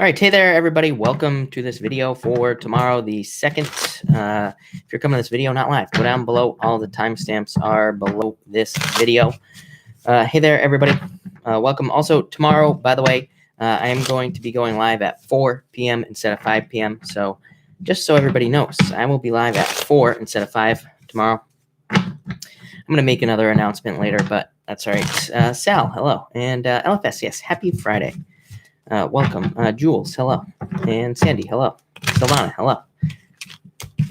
All right, hey there, everybody. Welcome to this video for tomorrow, the 2nd. If you're coming to this video, not live, go down below. All the timestamps are below this video. Hey there, everybody. Welcome. Also, tomorrow, by the way, I am going to be going live at 4 p.m. instead of 5 p.m. So just so everybody knows, I will be live at 4 instead of 5 tomorrow. I'm going to make another announcement later, but that's all right. Sal, hello. And LFS, yes, happy Friday. Welcome. Jules, hello. And Sandy, hello. Silvana, hello.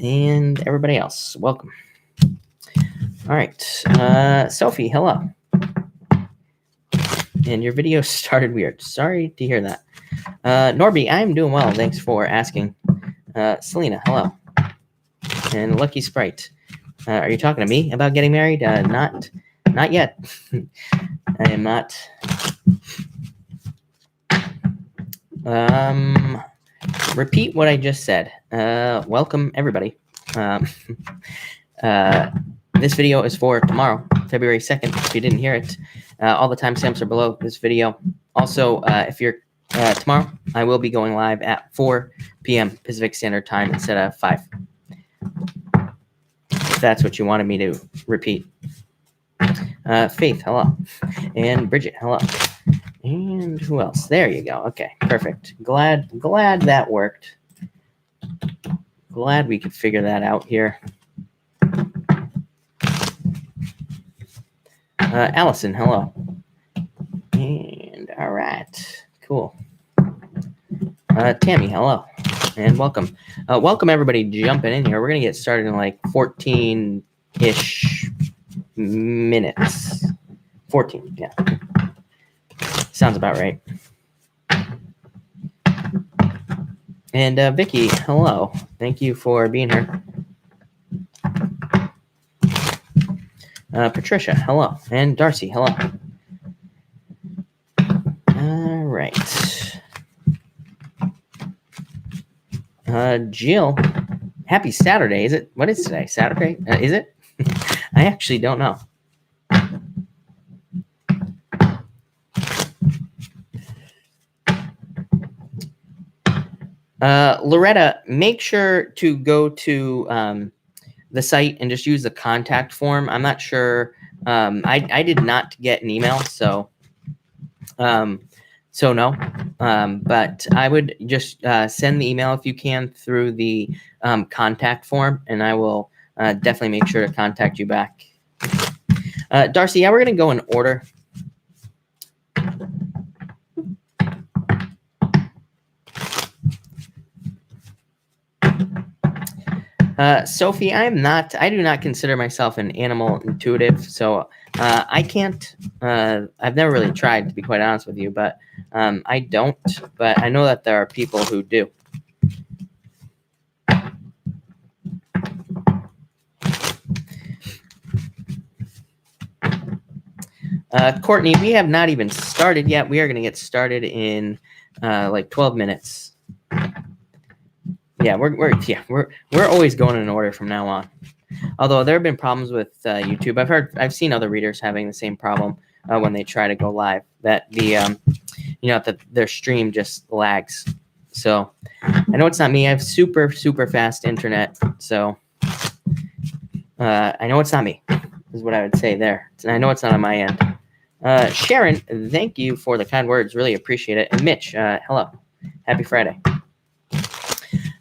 And everybody else, welcome. All right. Sophie, hello. And your video started weird. Sorry to hear that. Norby, I'm doing well. Thanks for asking. Selena, hello. And Lucky Sprite. Are you talking to me about getting married? Not yet. I am not. Repeat what I just said. Welcome, everybody. This video is for tomorrow, February 2nd. If you didn't hear it, all the timestamps are below this video. Also, if you're tomorrow, I will be going live at 4 p.m. Pacific Standard Time instead of 5. If that's what you wanted me to repeat. Faith, hello. And Bridget, hello. And who else? There you go. Okay, perfect. Glad that worked. Glad we could figure that out here. Allison, hello. And all right, cool. Tammy, hello. And welcome. Welcome everybody jumping in here. We're gonna get started in like 14-ish minutes. 14, yeah. Sounds about right. And Vicky, hello. Thank you for being here. Patricia, hello. And Darcy, hello. All right. Jill, happy Saturday. Is it? What is today? Saturday? Is it? I actually don't know. Loretta, make sure to go to the site and just use the contact form. I'm not sure. I did not get an email, so no. But I would just send the email if you can through the contact form, and I will definitely make sure to contact you back. Darcy, yeah, we're gonna go in order. Sophie, I do not consider myself an animal intuitive, so I can't, I've never really tried, to be quite honest with you, but I don't, but I know that there are people who do. Courtney, we have not even started yet. We are going to get started in like 12 minutes. Yeah, we're always going in order from now on. Although there have been problems with YouTube. I've seen other readers having the same problem when they try to go live, that that their stream just lags. So I know it's not me. I have super fast internet, so I know it's not me, is what I would say there. I know it's not on my end. Sharon, thank you for the kind words. Really appreciate it. And Mitch, hello. Happy Friday.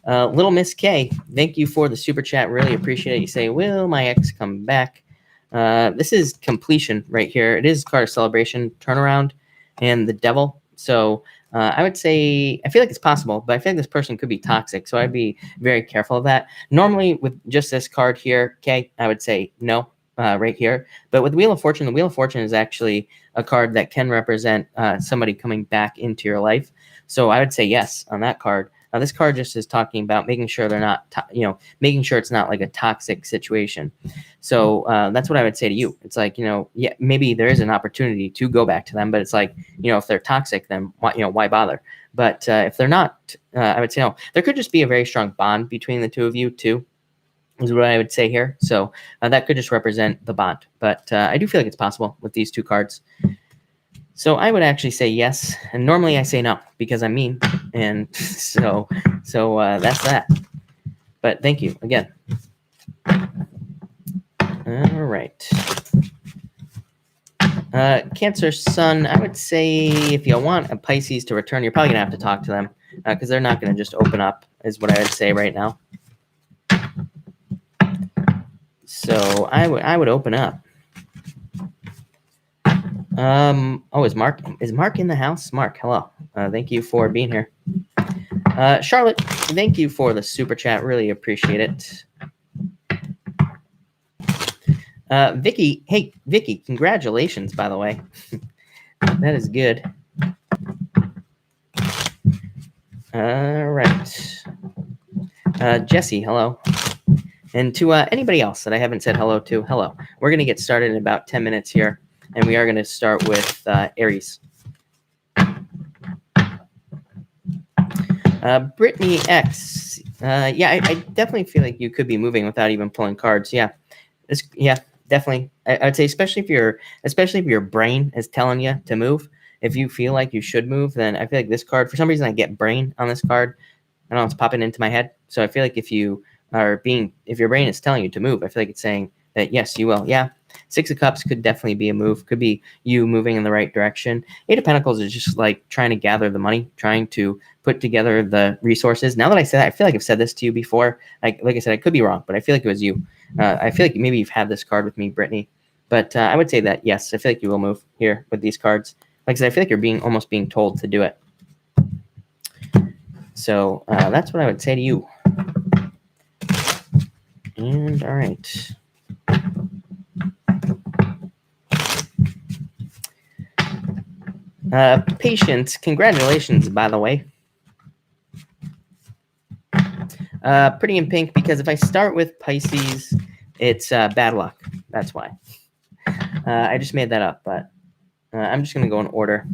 Little Miss K, thank you for the super chat. Really appreciate it. You say, will my ex come back? This is completion right here. It is card of celebration, turnaround, and the devil. So I would say, I feel like it's possible, but I feel like this person could be toxic. So I'd be very careful of that. Normally with just this card here, K, I would say no right here. But with Wheel of Fortune, the Wheel of Fortune is actually a card that can represent somebody coming back into your life. So I would say yes on that card. This card just is talking about making sure they're not, making sure it's not like a toxic situation. So that's what I would say to you. It's like, yeah, maybe there is an opportunity to go back to them, but it's like, if they're toxic, then why bother? But if they're not, I would say no. There could just be a very strong bond between the two of you too, is what I would say here. So that could just represent the bond. But I do feel like it's possible with these two cards. So I would actually say yes. And normally I say no because I'm mean. And so that's that. But thank you again. All right. Cancer Sun, I would say if you want a Pisces to return, you're probably going to have to talk to them because they're not going to just open up, is what I would say right now. So I would open up. Oh, is Mark in the house? Mark, hello. Thank you for being here. Charlotte, thank you for the super chat. Really appreciate it. Vicky, hey, Vicky, congratulations, by the way. That is good. All right. Jesse, hello. And to anybody else that I haven't said hello to, hello. We're going to get started in about 10 minutes here, and we are going to start with Aries. Brittany X. Yeah, I definitely feel like you could be moving without even pulling cards. Yeah. Definitely. I'd say especially if your brain is telling you to move. If you feel like you should move, then I feel like this card, for some reason I get brain on this card. I don't know, it's popping into my head. So I feel like if your brain is telling you to move, I feel like it's saying that yes, you will. Yeah. 6 of Cups could definitely be a move. Could be you moving in the right direction. 8 of Pentacles is just like trying to gather the money, trying to put together the resources. Now that I said that, I feel like I've said this to you before. Like I said, I could be wrong, but I feel like it was you. I feel like maybe you've had this card with me, Brittany. But I would say that, yes, I feel like you will move here with these cards. Like I said, I feel like you're almost being told to do it. So that's what I would say to you. And all right. Patience, congratulations, by the way. Pretty in pink, because if I start with Pisces, it's bad luck. That's why. I just made that up, but I'm just going to go in order.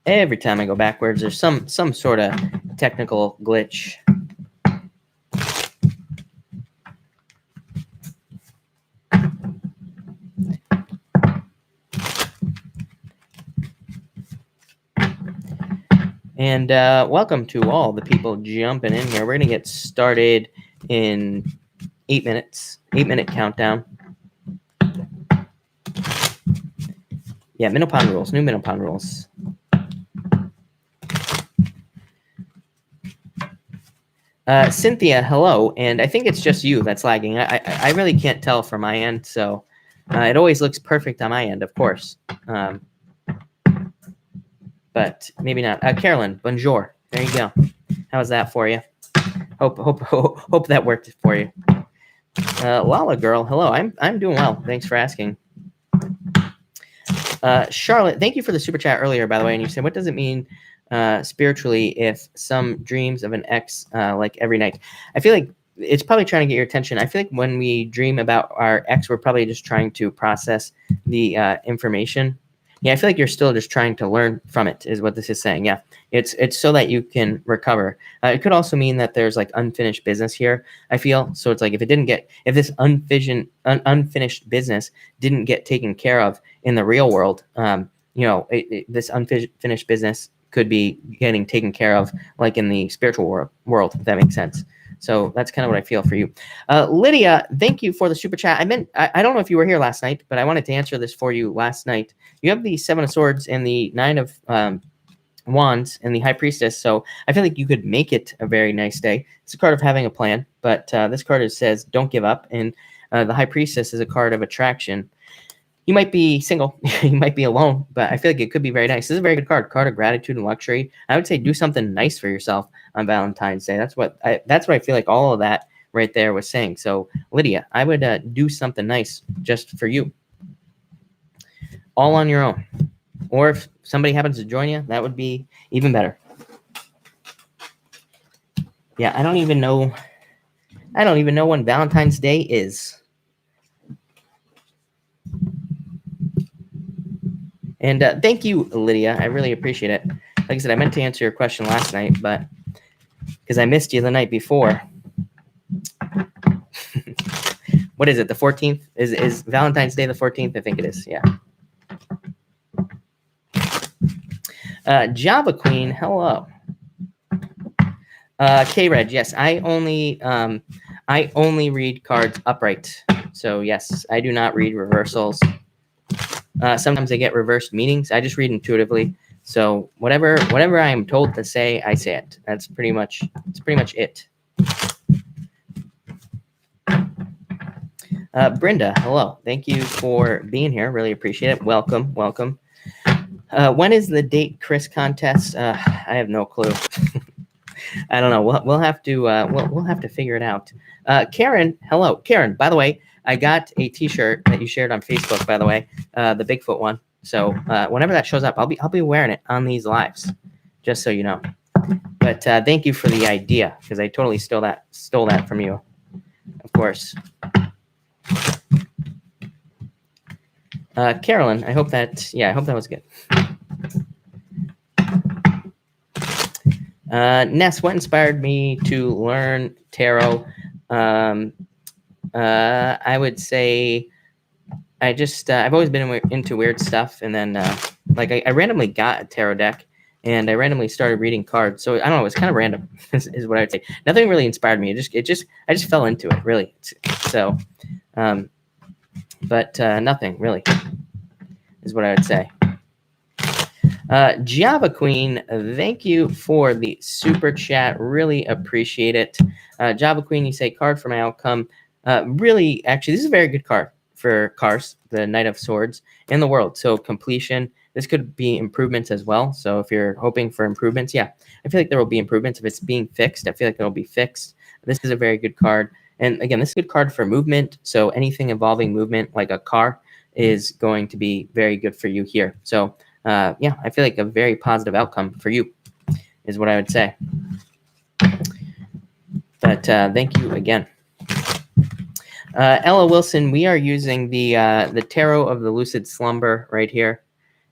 Every time I go backwards, there's some sort of technical glitch. And welcome to all the people jumping in here. We're going to get started in 8 minutes. 8-minute countdown. Yeah, Minopon rules. New Minopon rules. Cynthia, hello. And I think it's just you that's lagging. I really can't tell from my end, so it always looks perfect on my end, of course. But maybe not. Carolyn, bonjour. There you go. How was that for you? Hope that worked for you. Lala girl, hello. I'm doing well. Thanks for asking. Charlotte, thank you for the super chat earlier, by the way. And you said, what does it mean spiritually if some dreams of an ex like every night? I feel like it's probably trying to get your attention. I feel like when we dream about our ex, we're probably just trying to process the information. Yeah, I feel like you're still just trying to learn from it, is what this is saying. Yeah, it's so that you can recover. It could also mean that there's like unfinished business here, I feel. So it's like if this unfinished business didn't get taken care of in the real world, this unfinished business could be getting taken care of like in the spiritual world, if that makes sense. So that's kind of what I feel for you. Lydia, thank you for the super chat. I don't know if you were here last night, but I wanted to answer this for you last night. You have the 7 of Swords and the 9 of Wands and the High Priestess. So I feel like you could make it a very nice day. It's a card of having a plan, but this card says don't give up. And the High Priestess is a card of attraction. You might be single, you might be alone, but I feel like it could be very nice. This is a very good card of gratitude and luxury. I would say do something nice for yourself on Valentine's Day. That's what I feel like all of that right there was saying. So Lydia, I would do something nice just for you, all on your own. Or if somebody happens to join you, that would be even better. Yeah, I don't even know when Valentine's Day is. And thank you, Lydia. I really appreciate it. Like I said, I meant to answer your question last night, but because I missed you the night before. What is it? The 14th? Is Valentine's Day the 14th? I think it is. Yeah. Java Queen, hello. K-Red, yes, I only read cards upright. So yes, I do not read reversals. Sometimes I get reversed meanings. I just read intuitively. So whatever I am told to say, I say it. That's pretty much it. Brenda, hello. Thank you for being here. Really appreciate it. Welcome. When is the date Chris contest? I have no clue. I don't know. We'll have to we'll have to figure it out. Karen, hello. Karen, by the way, I got a T-shirt that you shared on Facebook. By the way, the Bigfoot one. So whenever that shows up, I'll be wearing it on these lives, just so you know. But thank you for the idea, because I totally stole that from you, of course. Carolyn, I hope that was good. Ness, what inspired me to learn tarot? I would say I've always been into weird stuff, and then I randomly got a tarot deck, and I randomly started reading cards. So I don't know, it's kind of random, is what I would say. Nothing really inspired me. I just fell into it, really. So, but nothing really is what I would say. Java Queen, thank you for the super chat. Really appreciate it. Java Queen, you say card for my outcome. Really, actually, this is a very good card for cars, the Knight of Swords in the world. So completion, this could be improvements as well. So if you're hoping for improvements, yeah, I feel like there will be improvements. If it's being fixed, I feel like it'll be fixed. This is a very good card. And again, this is a good card for movement. So anything involving movement, like a car, is going to be very good for you here. So yeah, I feel like a very positive outcome for you is what I would say. But thank you again. Ella Wilson, we are using the Tarot of the Lucid Slumber right here,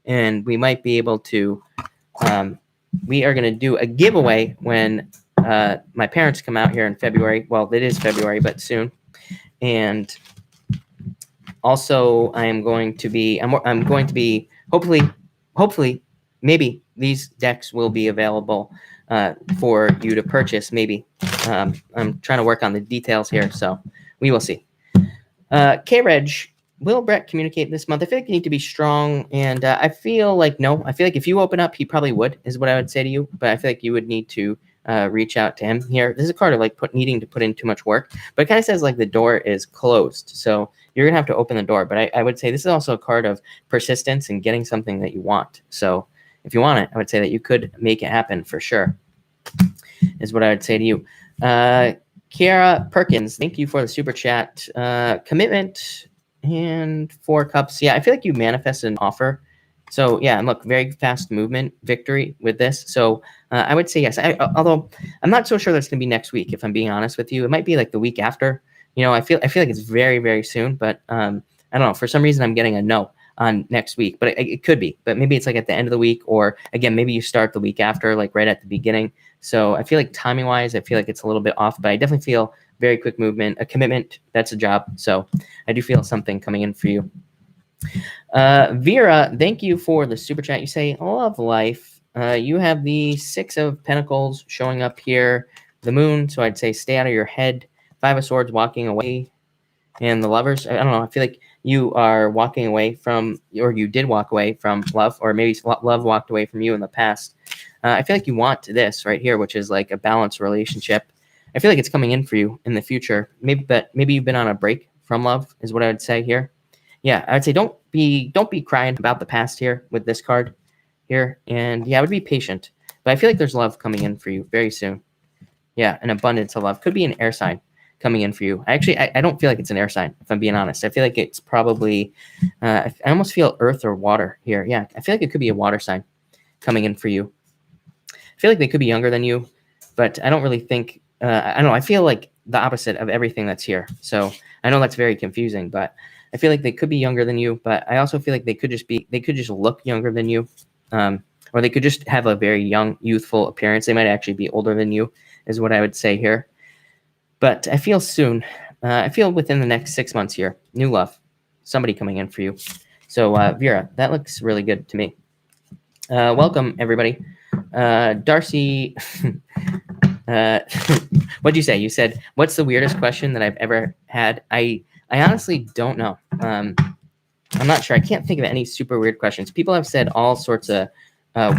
and we might be able to. We are going to do a giveaway when my parents come out here in February. Well, it is February, but soon. And also, I'm going to be hopefully, maybe these decks will be available for you to purchase. Maybe I'm trying to work on the details here, so we will see. K-Reg, will Brett communicate this month? I feel like you need to be strong, and I feel like no. I feel like if you open up, he probably would, is what I would say to you. But I feel like you would need to reach out to him here. This is a card of like needing to put in too much work, but it kind of says like the door is closed, so you're gonna have to open the door. But I would say this is also a card of persistence and getting something that you want. So if you want it, I would say that you could make it happen for sure, is what I would say to you. Kiara Perkins, thank you for the super chat. Commitment and 4 cups. Yeah, I feel like you manifested an offer. So yeah, and look, very fast movement victory with this. So I would say yes. Although I'm not so sure that's going to be next week, if I'm being honest with you. It might be like the week after. You know, I feel like it's very, very soon. But I don't know. For some reason, I'm getting a no on next week. But it could be. But maybe it's like at the end of the week, or again, maybe you start the week after, like right at the beginning. So I feel like timing wise, I feel like it's a little bit off. But I definitely feel very quick movement, a commitment. That's a job. So I do feel something coming in for you. Vera, thank you for the super chat. You say, love life. You have the 6 of Pentacles showing up here, the moon. So I'd say stay out of your head. 5 of Swords walking away. And the Lovers, I don't know. I feel like you are walking away from, or you did walk away from love, or maybe love walked away from you in the past. I feel like you want this right here, which is like a balanced relationship. I feel like it's coming in for you in the future. Maybe you've been on a break from love, is what I would say here. Yeah, I would say don't be crying about the past here with this card here. And yeah, I would be patient. But I feel like there's love coming in for you very soon. Yeah, an abundance of love. Could be an air sign coming in for you. I don't feel like it's an air sign, if I'm being honest. I feel like it's probably, I almost feel earth or water here. Yeah, I feel like it could be a water sign coming in for you. I feel like they could be younger than you, but I don't really think, I don't know. I feel like the opposite of everything that's here. So I know that's very confusing, but I feel like they could be younger than you, but I also feel like they could just look younger than you, or they could just have a very young, youthful appearance. They might actually be older than you, is what I would say here. But I feel soon. I feel within the next 6 months here, new love, somebody coming in for you. So Vera, that looks really good to me. Welcome, everybody. Darcy, what'd you say? You said, what's the weirdest question that I've ever had? I honestly don't know. I'm not sure. I can't think of any super weird questions. People have said all sorts of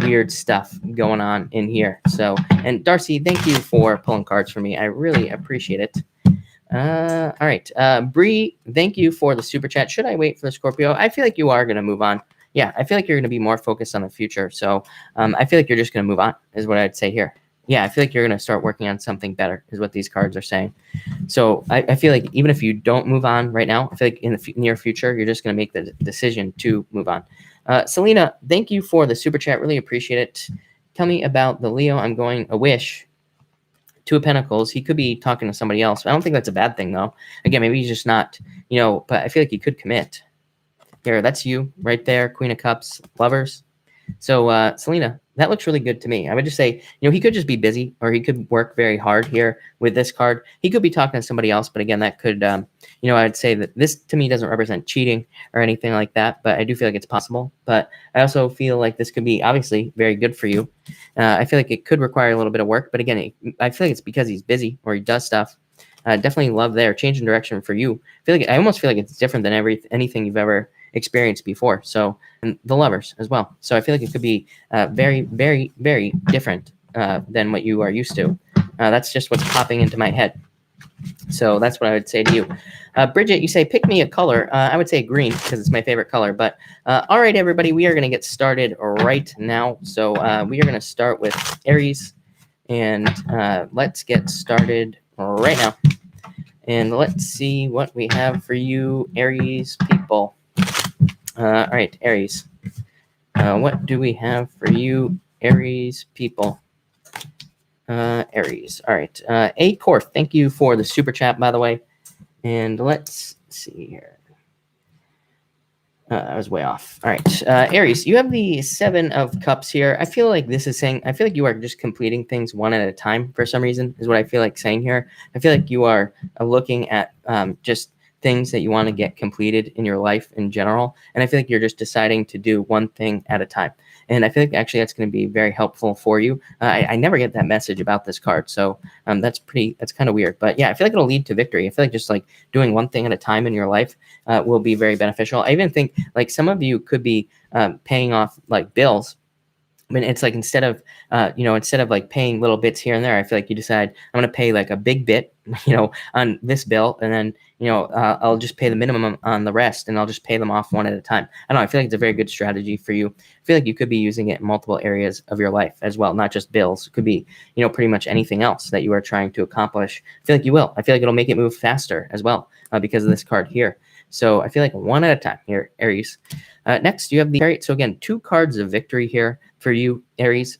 weird stuff going on in here. So, and Darcy, thank you for pulling cards for me. I really appreciate it. All right. Bree, thank you for the super chat. Should I wait for the Scorpio? I feel like you are going to move on. Yeah, I feel like you're going to be more focused on the future. So I feel like you're just going to move on, is what I'd say here. Yeah, I feel like you're going to start working on something better, is what these cards are saying. So I feel like even if you don't move on right now, I feel like in the near future, you're just going to make the decision to move on. Selena, thank you for the super chat. Really appreciate it. Tell me about the Leo. I'm going a wish. Two of Pentacles. He could be talking to somebody else. I don't think that's a bad thing, though. Again, maybe he's just not, but I feel like he could commit. Here, that's you right there. Queen of Cups, Lovers. So, Selena, that looks really good to me. I would just say, he could just be busy, or he could work very hard here with this card. He could be talking to somebody else, but again, that could, I'd say that this to me doesn't represent cheating or anything like that, but I do feel like it's possible. But I also feel like this could be obviously very good for you. I feel like it could require a little bit of work, but again, I feel like it's because he's busy or he does stuff. Definitely love there. Change in direction for you. I almost feel like it's different than anything you've ever experienced before. So, and the Lovers as well. So I feel like it could be very, very, very different than what you are used to. That's just what's popping into my head. So that's what I would say to you. Bridget, you say, pick me a color. I would say green because it's my favorite color. But all right, everybody, we are going to get started right now. So we are going to start with Aries. And let's get started right now. And let's see what we have for you, Aries people. All right, Aries. What do we have for you, Aries people? Aries. All right. A Korth, thank you for the super chat, by the way. And let's see here. I was way off. All right. Aries, you have the 7 of Cups here. I feel like this is saying, I feel like you are just completing things one at a time for some reason, is what I feel like saying here. I feel like you are looking at just things that you want to get completed in your life in general. And I feel like you're just deciding to do one thing at a time. And I feel like actually that's going to be very helpful for you. I never get that message about this card. So that's kind of weird. But yeah, I feel like it'll lead to victory. I feel like just like doing one thing at a time in your life will be very beneficial. I even think like some of you could be paying off like bills. I mean, it's like instead of like paying little bits here and there, I feel like you decide I'm going to pay like a big bit, on this bill, and then I'll just pay the minimum on the rest, and I'll just pay them off one at a time. I don't know. I feel like it's a very good strategy for you. I feel like you could be using it in multiple areas of your life as well, not just bills. It could be pretty much anything else that you are trying to accomplish. I feel like you will. I feel like it'll make it move faster as well because of this card here. So I feel like one at a time here, Aries. Next, you have the Chariot. So again, 2 cards of victory here for you, Aries,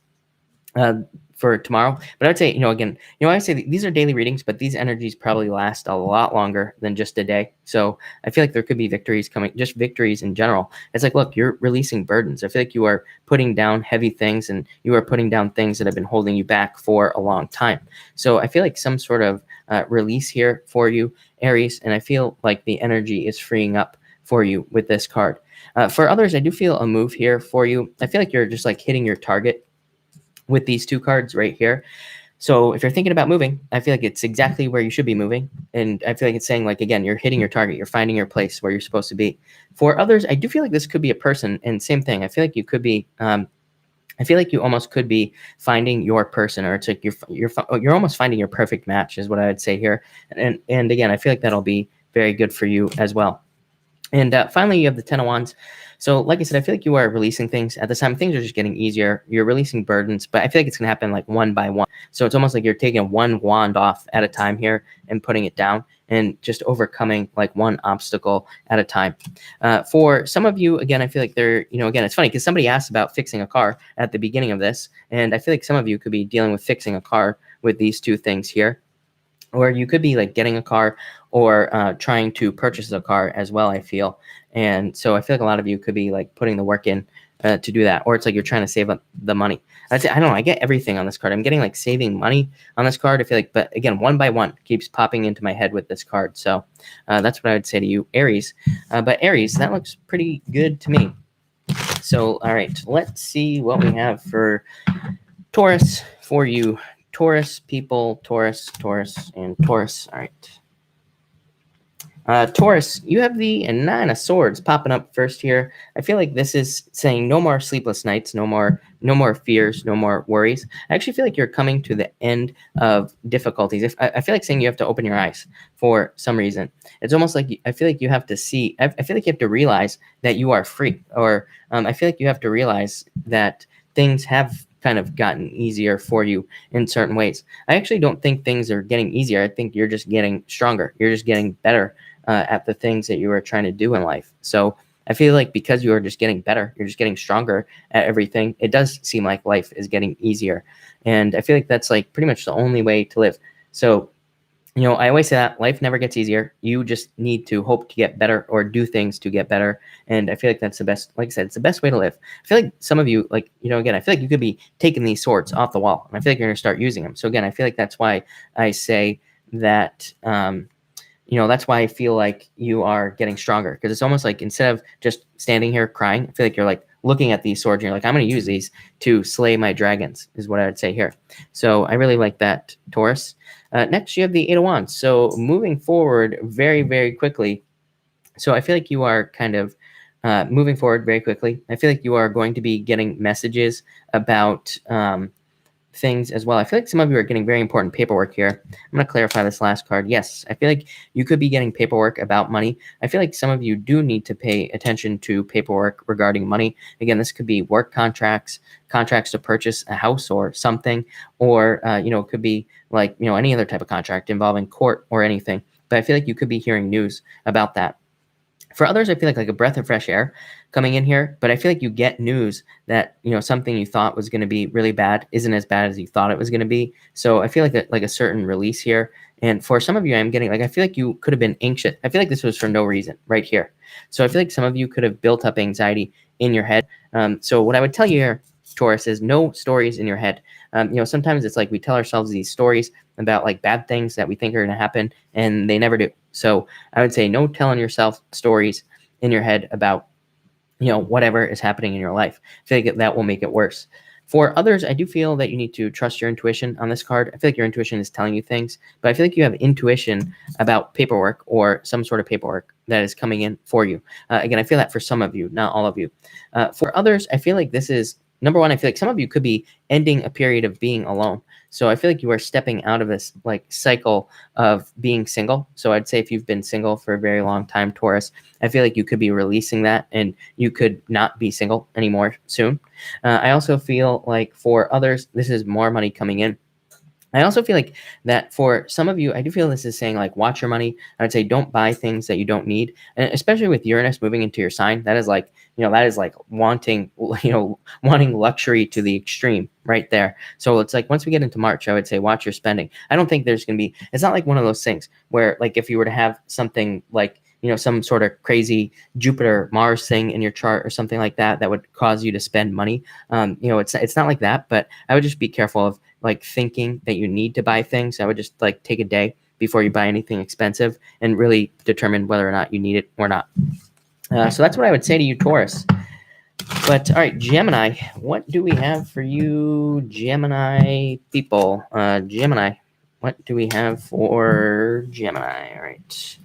for tomorrow. But I'd say, again, I say these are daily readings, but these energies probably last a lot longer than just a day. So I feel like there could be victories coming, just victories in general. It's like, look, you're releasing burdens. I feel like you are putting down heavy things, and you are putting down things that have been holding you back for a long time. So I feel like some sort of release here for you, Aries, and I feel like the energy is freeing up for you with this card. For others, I do feel a move here for you. I feel like you're just like hitting your target with these 2 cards right here. So if you're thinking about moving, I feel like it's exactly where you should be moving. And I feel like it's saying, like, again, you're hitting your target. You're finding your place where you're supposed to be. For others, I do feel like this could be a person. And same thing. I feel like you could be I feel like you almost could be finding your person, or it's like you're almost finding your perfect match is what I would say here. And again, I feel like that'll be very good for you as well. And finally, you have the 10 of Wands. So like I said, I feel like you are releasing things. At the time, things are just getting easier. You're releasing burdens, but I feel like it's going to happen like one by one. So it's almost like you're taking one wand off at a time here and putting it down and just overcoming like one obstacle at a time. For some of you, again, I feel like they're, again, it's funny because somebody asked about fixing a car at the beginning of this. And I feel like some of you could be dealing with fixing a car with these 2 things here. Or you could be like getting a car or trying to purchase a car as well, I feel. And so I feel like a lot of you could be like putting the work in to do that. Or it's like you're trying to save up the money. I don't know. I get everything on this card. I'm getting like saving money on this card. I feel like, but again, one by one keeps popping into my head with this card. So that's what I would say to you, Aries. But Aries, that looks pretty good to me. So, all right, let's see what we have for Taurus for you. Taurus people, Taurus, and Taurus. All right. Taurus, you have the Nine of Swords popping up first here. I feel like this is saying no more sleepless nights, no more fears, no more worries. I actually feel like you're coming to the end of difficulties. I feel like saying you have to open your eyes for some reason. It's almost like I feel like you have to see. I feel like you have to realize that you are free, or I feel like you have to realize that things have kind of gotten easier for you in certain ways. I actually don't think things are getting easier. I think you're just getting stronger. You're just getting better at the things that you are trying to do in life. So I feel like because you are just getting better, you're just getting stronger at everything. It does seem like life is getting easier. And I feel like that's like pretty much the only way to live. So, you know, I always say that life never gets easier. You just need to hope to get better or do things to get better. And I feel like that's the best, like I said, it's the best way to live. I feel like some of you, like, you know, again, I feel like you could be taking these swords off the wall, and I feel like you're going to start using them. So again, I feel like that's why I say that, you know, that's why I feel like you are getting stronger, because it's almost like instead of just standing here crying, I feel like you're like looking at these swords and you're like, I'm going to use these to slay my dragons, is what I would say here. So I really like that, Taurus. Next, you have the Eight of Wands. So moving forward very, very quickly. So I feel like you are kind of moving forward very quickly. I feel like you are going to be getting messages about things as well. I feel like some of you are getting very important paperwork here. I'm going to clarify this last card. Yes, I feel like you could be getting paperwork about money. I feel like some of you do need to pay attention to paperwork regarding money. Again, this could be work contracts, contracts to purchase a house or something, or, you know, it could be like, you know, any other type of contract involving court or anything. But I feel like you could be hearing news about that. For others, I feel like a breath of fresh air coming in here, but I feel like you get news that, you know, something you thought was going to be really bad isn't as bad as you thought it was going to be. So I feel like a certain release here. And for some of you, I'm getting like, I feel like you could have been anxious. I feel like this was for no reason right here. So I feel like some of you could have built up anxiety in your head. So what I would tell you here, Taurus, is no stories in your head. You know, sometimes it's like we tell ourselves these stories about like bad things that we think are going to happen, and they never do. So I would say no telling yourself stories in your head about, you know, whatever is happening in your life. I feel like that will make it worse. For others, I do feel that you need to trust your intuition on this card. I feel like your intuition is telling you things, but I feel like you have intuition about paperwork or some sort of paperwork that is coming in for you. Again, I feel that for some of you, not all of you. For others, I feel like this is, number one, I feel like some of you could be ending a period of being alone. So I feel like you are stepping out of this like cycle of being single. So I'd say if you've been single for a very long time, Taurus, I feel like you could be releasing that and you could not be single anymore soon. I also feel like for others, this is more money coming in. I also feel like that for some of you, I do feel this is saying like, watch your money. I would say don't buy things that you don't need. And especially with Uranus moving into your sign, that is like, you know, that is like wanting, you know, wanting luxury to the extreme right there. So it's like, once we get into March, I would say, watch your spending. I don't think there's going to be, it's not like one of those things where like, if you were to have something like, you know, some sort of crazy Jupiter Mars thing in your chart or something like that, that would cause you to spend money. You know, it's not like that, but I would just be careful of like thinking that you need to buy things. I would just like take a day before you buy anything expensive and really determine whether or not you need it or not. So that's what I would say to you, Taurus. But all right, Gemini, what do we have for you, Gemini people? Gemini, what do we have for Gemini? All right.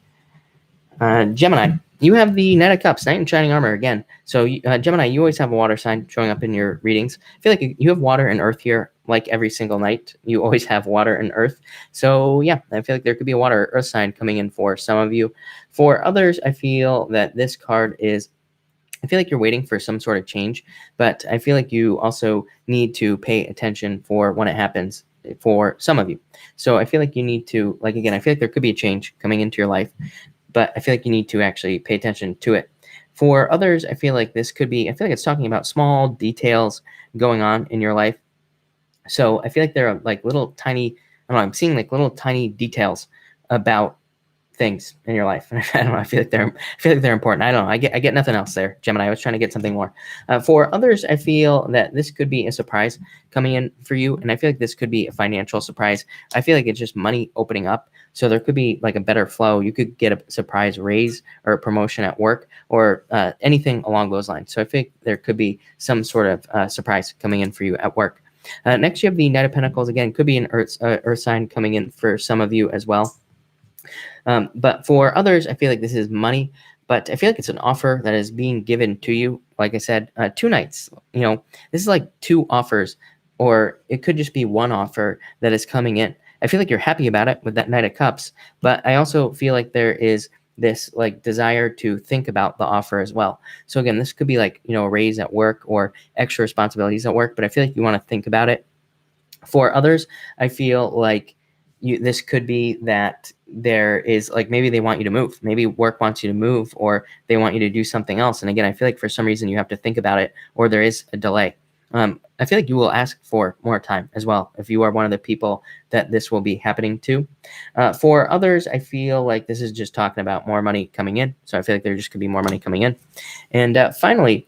Gemini, you have the Knight of Cups, Knight in Shining Armor again. So Gemini, you always have a water sign showing up in your readings. I feel like you have water and earth here, like every single night. You always have water and earth. So yeah, I feel like there could be a water or earth sign coming in for some of you. For others, I feel that this card is, I feel like you're waiting for some sort of change, but I feel like you also need to pay attention for when it happens for some of you. So I feel like you need to, like, again, I feel like there could be a change coming into your life, but I feel like you need to actually pay attention to it. For others, I feel like this could be, I feel like it's talking about small details going on in your life. So I feel like there are like little tiny, I don't know, I'm seeing like little tiny details about things in your life. I don't know, I feel like they're important. I don't know. I get nothing else there, Gemini. I was trying to get something more. For others, I feel that this could be a surprise coming in for you, and I feel like this could be a financial surprise. I feel like it's just money opening up. So there could be like a better flow. You could get a surprise raise or a promotion at work, or anything along those lines. So I think there could be some sort of surprise coming in for you at work. Next, you have the Knight of Pentacles. Again, could be an earth sign coming in for some of you as well. But for others, I feel like this is money, but I feel like it's an offer that is being given to you. Like I said, 2 nights, this is like 2 offers, or it could just be one offer that is coming in. I feel like you're happy about it with that Knight of Cups, but I also feel like there is this like desire to think about the offer as well. So again, this could be like, a raise at work or extra responsibilities at work, but I feel like you want to think about it. For others, I feel like this could be that there is like, maybe they want you to move, maybe work wants you to move, or they want you to do something else. And again, I feel like for some reason you have to think about it, or there is a delay. I feel like you will ask for more time as well if you are one of the people that this will be happening to. For others, I feel like this is just talking about more money coming in. So I feel like there just could be more money coming in. And finally,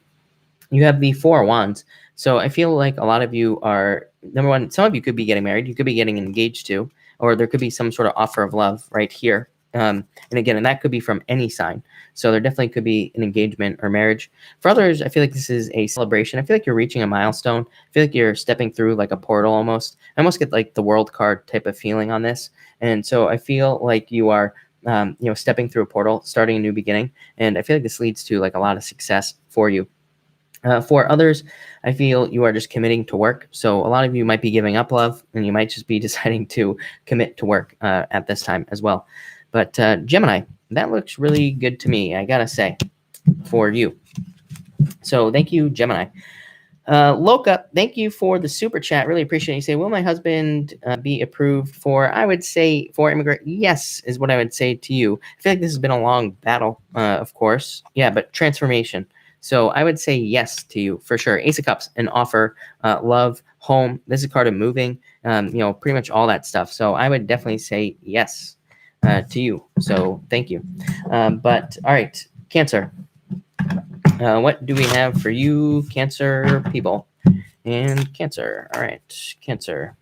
you have the 4 of Wands. So I feel like a lot of you are, number one, some of you could be getting married. You could be getting engaged to, or there could be some sort of offer of love right here. And again, and that could be from any sign. So there definitely could be an engagement or marriage. For others, I feel like this is a celebration. I feel like you're reaching a milestone. I feel like you're stepping through like a portal almost. I almost get like the World card type of feeling on this. And so I feel like you are, stepping through a portal, starting a new beginning. And I feel like this leads to like a lot of success for you. For others, I feel you are just committing to work. So a lot of you might be giving up love, and you might just be deciding to commit to work at this time as well. But Gemini, that looks really good to me, I gotta say, for you. So thank you, Gemini. Loka, thank you for the super chat. Really appreciate it. You say, will my husband be approved for, I would say, for immigrant? Yes, is what I would say to you. I feel like this has been a long battle, of course. Yeah, but transformation. So I would say yes to you for sure. Ace of Cups, an offer, love, home. This is a card of moving, pretty much all that stuff. So I would definitely say yes to you. So thank you. But all right, Cancer. What do we have for you, Cancer people? And Cancer. All right, Cancer.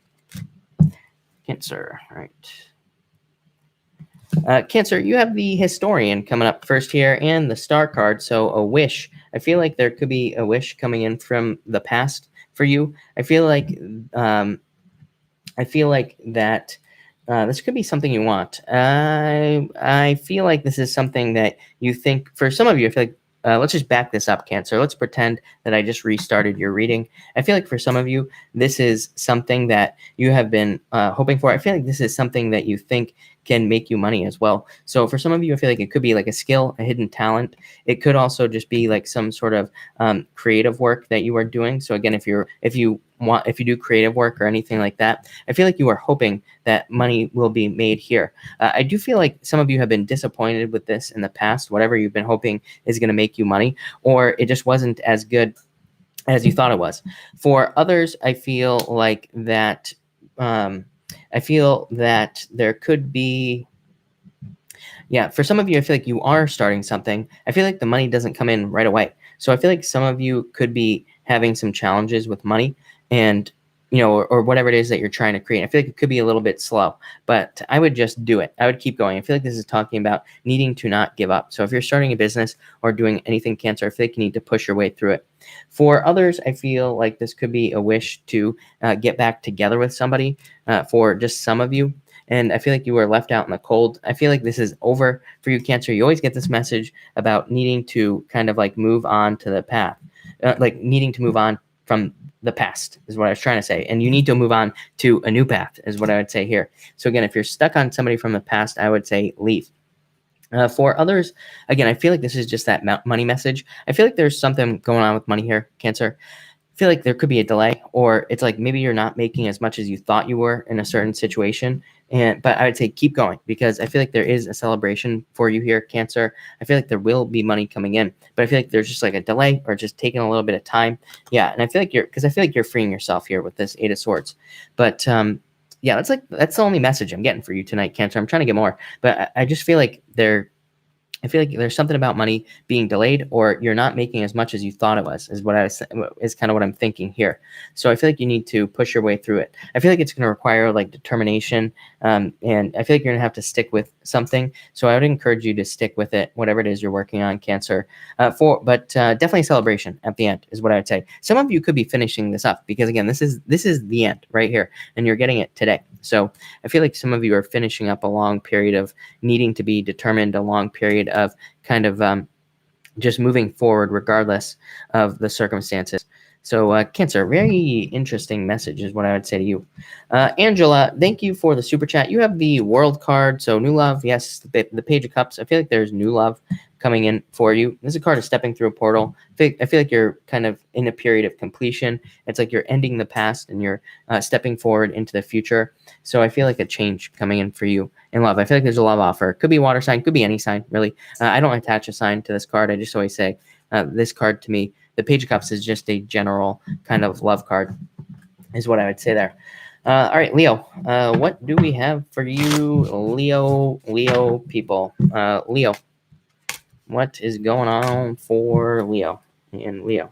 Cancer. All right. Cancer, you have the Historian coming up first here and the Star card. So a wish. I feel like there could be a wish coming in from the past for you. I feel like that this could be something you want. I feel like this is something that you think, for some of you, I feel like, let's just back this up, Cancer. Let's pretend that I just restarted your reading. I feel like for some of you, this is something that you have been hoping for. I feel like this is something that you think can make you money as well. So for some of you, I feel like it could be like a skill, a hidden talent. It could also just be like some sort of creative work that you are doing. So again, if you do creative work or anything like that, I feel like you are hoping that money will be made here. I do feel like some of you have been disappointed with this in the past. Whatever you've been hoping is going to make you money, or it just wasn't as good as you thought it was. For others, I feel like that. I feel that there could be, for some of you, I feel like you are starting something. I feel like the money doesn't come in right away. So I feel like some of you could be having some challenges with money, and or whatever it is that you're trying to create. I feel like it could be a little bit slow, but I would just do it. I would keep going. I feel like this is talking about needing to not give up. So if you're starting a business or doing anything, Cancer, I feel like you need to push your way through it. For others, I feel like this could be a wish to get back together with somebody, for just some of you. And I feel like you were left out in the cold. I feel like this is over for you, Cancer. You always get this message about needing to kind of like move on to the path, like needing to move on from the past is what I was trying to say. And you need to move on to a new path is what I would say here. So again, if you're stuck on somebody from the past, I would say leave. For others, again, I feel like this is just that money message. I feel like there's something going on with money here, Cancer. I feel like there could be a delay, or it's like maybe you're not making as much as you thought you were in a certain situation. But I would say keep going, because I feel like there is a celebration for you here, Cancer. I feel like there will be money coming in, but I feel like there's just like a delay, or just taking a little bit of time. Yeah, and I feel like you're freeing yourself here with this 8 of Swords. But that's the only message I'm getting for you tonight, Cancer. I'm trying to get more, but I just feel like there I feel like there's something about money being delayed, or you're not making as much as you thought it was, is kind of what I'm thinking here. So I feel like you need to push your way through it. I feel like it's going to require like determination, and I feel like you're going to have to stick with something. So I would encourage you to stick with it, whatever it is you're working on, Cancer. But definitely celebration at the end is what I would say. Some of you could be finishing this up because again, this is the end right here, and you're getting it today. So I feel like some of you are finishing up a long period of needing to be determined, a long period of kind of just moving forward regardless of the circumstances. So Cancer, very interesting message is what I would say to you. Angela, thank you for the super chat. You have the World card, so new love. Yes, the Page of Cups. I feel like there's new love coming in for you. This is a card of stepping through a portal. I feel like you're kind of in a period of completion. It's like you're ending the past and you're stepping forward into the future. So I feel like a change coming in for you in love. I feel like there's a love offer. Could be water sign, could be any sign, really. I don't attach a sign to this card. I just always say this card to me, the Page of Cups is just a general kind of love card, is what I would say there. All right, Leo, what do we have for you, Leo people? Leo, what is going on for Leo and Leo?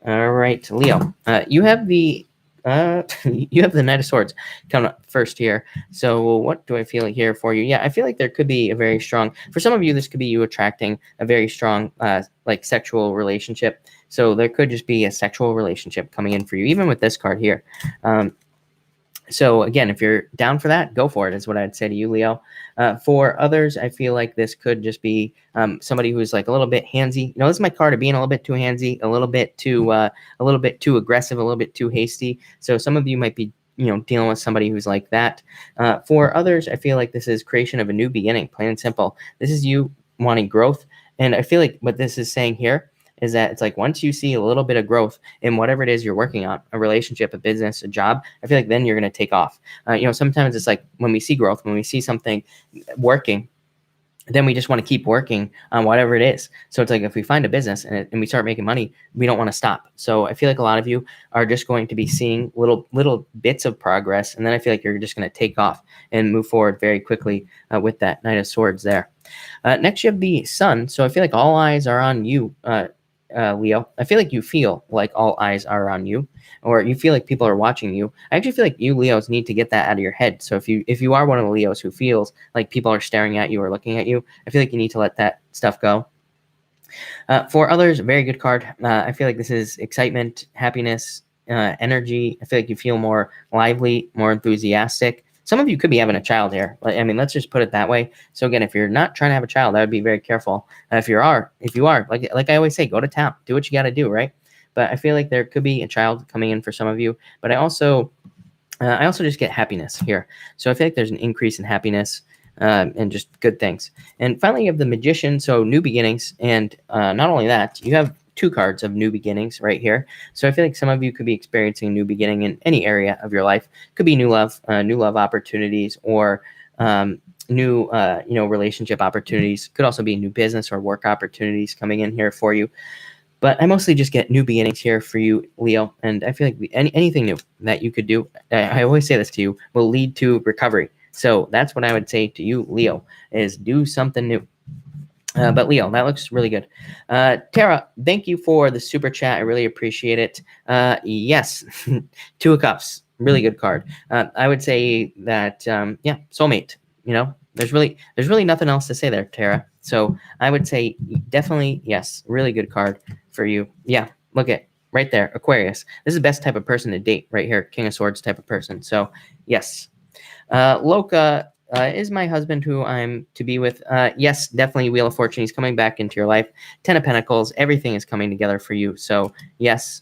All right, Leo, you have the Knight of Swords coming up first here. So what do I feel here for you? Yeah, I feel like there could be a very strong, for some of you, this could be you attracting a very strong like sexual relationship. So there could just be a sexual relationship coming in for you, even with this card here. So again, if you're down for that, go for it, is what I'd say to you, Leo. For others, I feel like this could just be somebody who's like a little bit handsy. You know, this is my card of being a little bit too handsy, a little bit too aggressive, a little bit too hasty. So some of you might be, you know, dealing with somebody who's like that. For others, I feel like this is creation of a new beginning, plain and simple. This is you wanting growth. And I feel like what this is saying here is that it's like once you see a little bit of growth in whatever it is you're working on, a relationship, a business, a job, I feel like then you're going to take off. You know, sometimes it's like when we see growth, when we see something working, then we just want to keep working on whatever it is. So it's like if we find a business and we start making money, we don't want to stop. So I feel like a lot of you are just going to be seeing little bits of progress, and then I feel like you're just going to take off and move forward very quickly with that Knight of Swords there. Next, you have the Sun. So I feel like all eyes are on you, Leo. I feel like you feel like all eyes are on you, or you feel like people are watching you. I actually feel like you Leos need to get that out of your head. So if you are one of the Leos who feels like people are staring at you or looking at you, I feel like you need to let that stuff go. For others, very good card. I feel like this is excitement, happiness, energy. I feel like you feel more lively, more enthusiastic. Some of you could be having a child here. I mean, let's just put it that way. So again, if you're not trying to have a child, I would be very careful. If you are, like I always say, go to town, do what you got to do, right? But I feel like there could be a child coming in for some of you. But I also just get happiness here. So I feel like there's an increase in happiness and just good things. And finally, you have the Magician, so new beginnings. And not only that, you have 2 cards of new beginnings right here. So I feel like some of you could be experiencing a new beginning in any area of your life. Could be new love opportunities, or new relationship opportunities. Could also be new business or work opportunities coming in here for you. But I mostly just get new beginnings here for you, Leo. And I feel like anything new that you could do, I always say this to you, will lead to recovery. So that's what I would say to you, Leo, is do something new. But Leo, that looks really good. Tara, thank you for the super chat. I really appreciate it. Yes, 2 of Cups, really good card. I would say that, soulmate. You know, there's really nothing else to say there, Tara. So I would say definitely yes, really good card for you. Yeah, look at right there, Aquarius. This is the best type of person to date right here, King of Swords type of person. So yes. Loka is my husband who I'm to be with. Yes, definitely Wheel of Fortune. He's coming back into your life. 10 of Pentacles. Everything is coming together for you. So yes.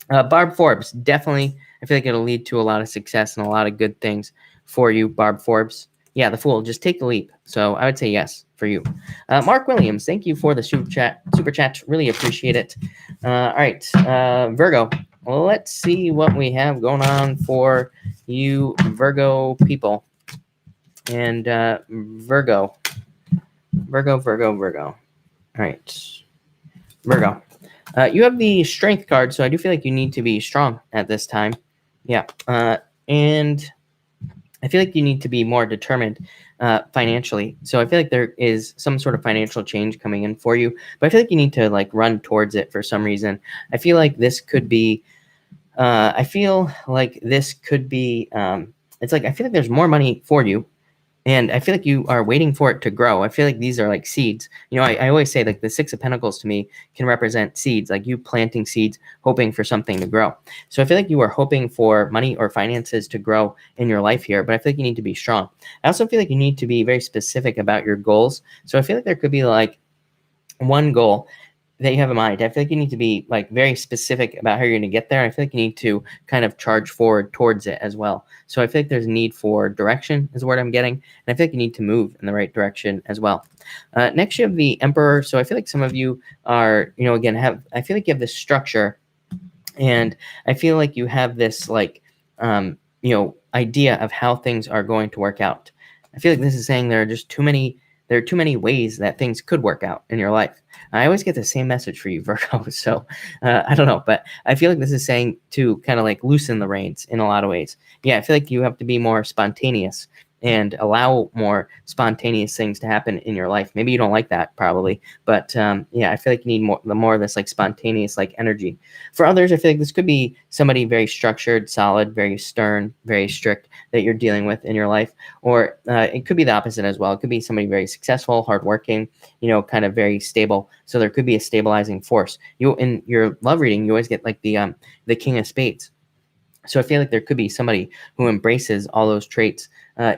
Barb Forbes, definitely. I feel like it'll lead to a lot of success and a lot of good things for you, Barb Forbes. Yeah, the Fool. Just take the leap. So I would say yes for you. Mark Williams, thank you for the super chat. Really appreciate it. All right, Virgo. Well, let's see what we have going on for you, Virgo people. And Virgo. All right, Virgo. You have the Strength card, so I do feel like you need to be strong at this time. Yeah, and I feel like you need to be more determined financially. So I feel like there is some sort of financial change coming in for you, but I feel like you need to like run towards it for some reason. I feel like this could be, I feel like this could be, it's like, I feel like there's more money for you. And I feel like you are waiting for it to grow. I feel like these are like seeds. You know, I always say like the Six of Pentacles to me can represent seeds, like you planting seeds, hoping for something to grow. So I feel like you are hoping for money or finances to grow in your life here, but I feel like you need to be strong. I also feel like you need to be very specific about your goals. So I feel like there could be like one goal that you have in mind. I feel like you need to be like very specific about how you're going to get there. I feel like you need to kind of charge forward towards it as well. So I feel like there's a need for direction is the word I'm getting. And I feel like you need to move in the right direction as well. Next, you have the Emperor. So I feel like some of you are, you know, again, I feel like you have this structure, and I feel like you have this like, you know, idea of how things are going to work out. I feel like this is saying there are too many ways that things could work out in your life. I always get the same message for you, Virgo. So I don't know, but I feel like this is saying to kind of like loosen the reins in a lot of ways. Yeah, I feel like you have to be more spontaneous and allow more spontaneous things to happen in your life. Maybe you don't like that, probably, but yeah, I feel like you need more of this like spontaneous like energy. For others, I feel like this could be somebody very structured, solid, very stern, very strict that you're dealing with in your life, or it could be the opposite as well. It could be somebody very successful, hardworking, you know, kind of very stable. So there could be a stabilizing force. You in your love reading, you always get like the King of Spades. So I feel like there could be somebody who embraces all those traits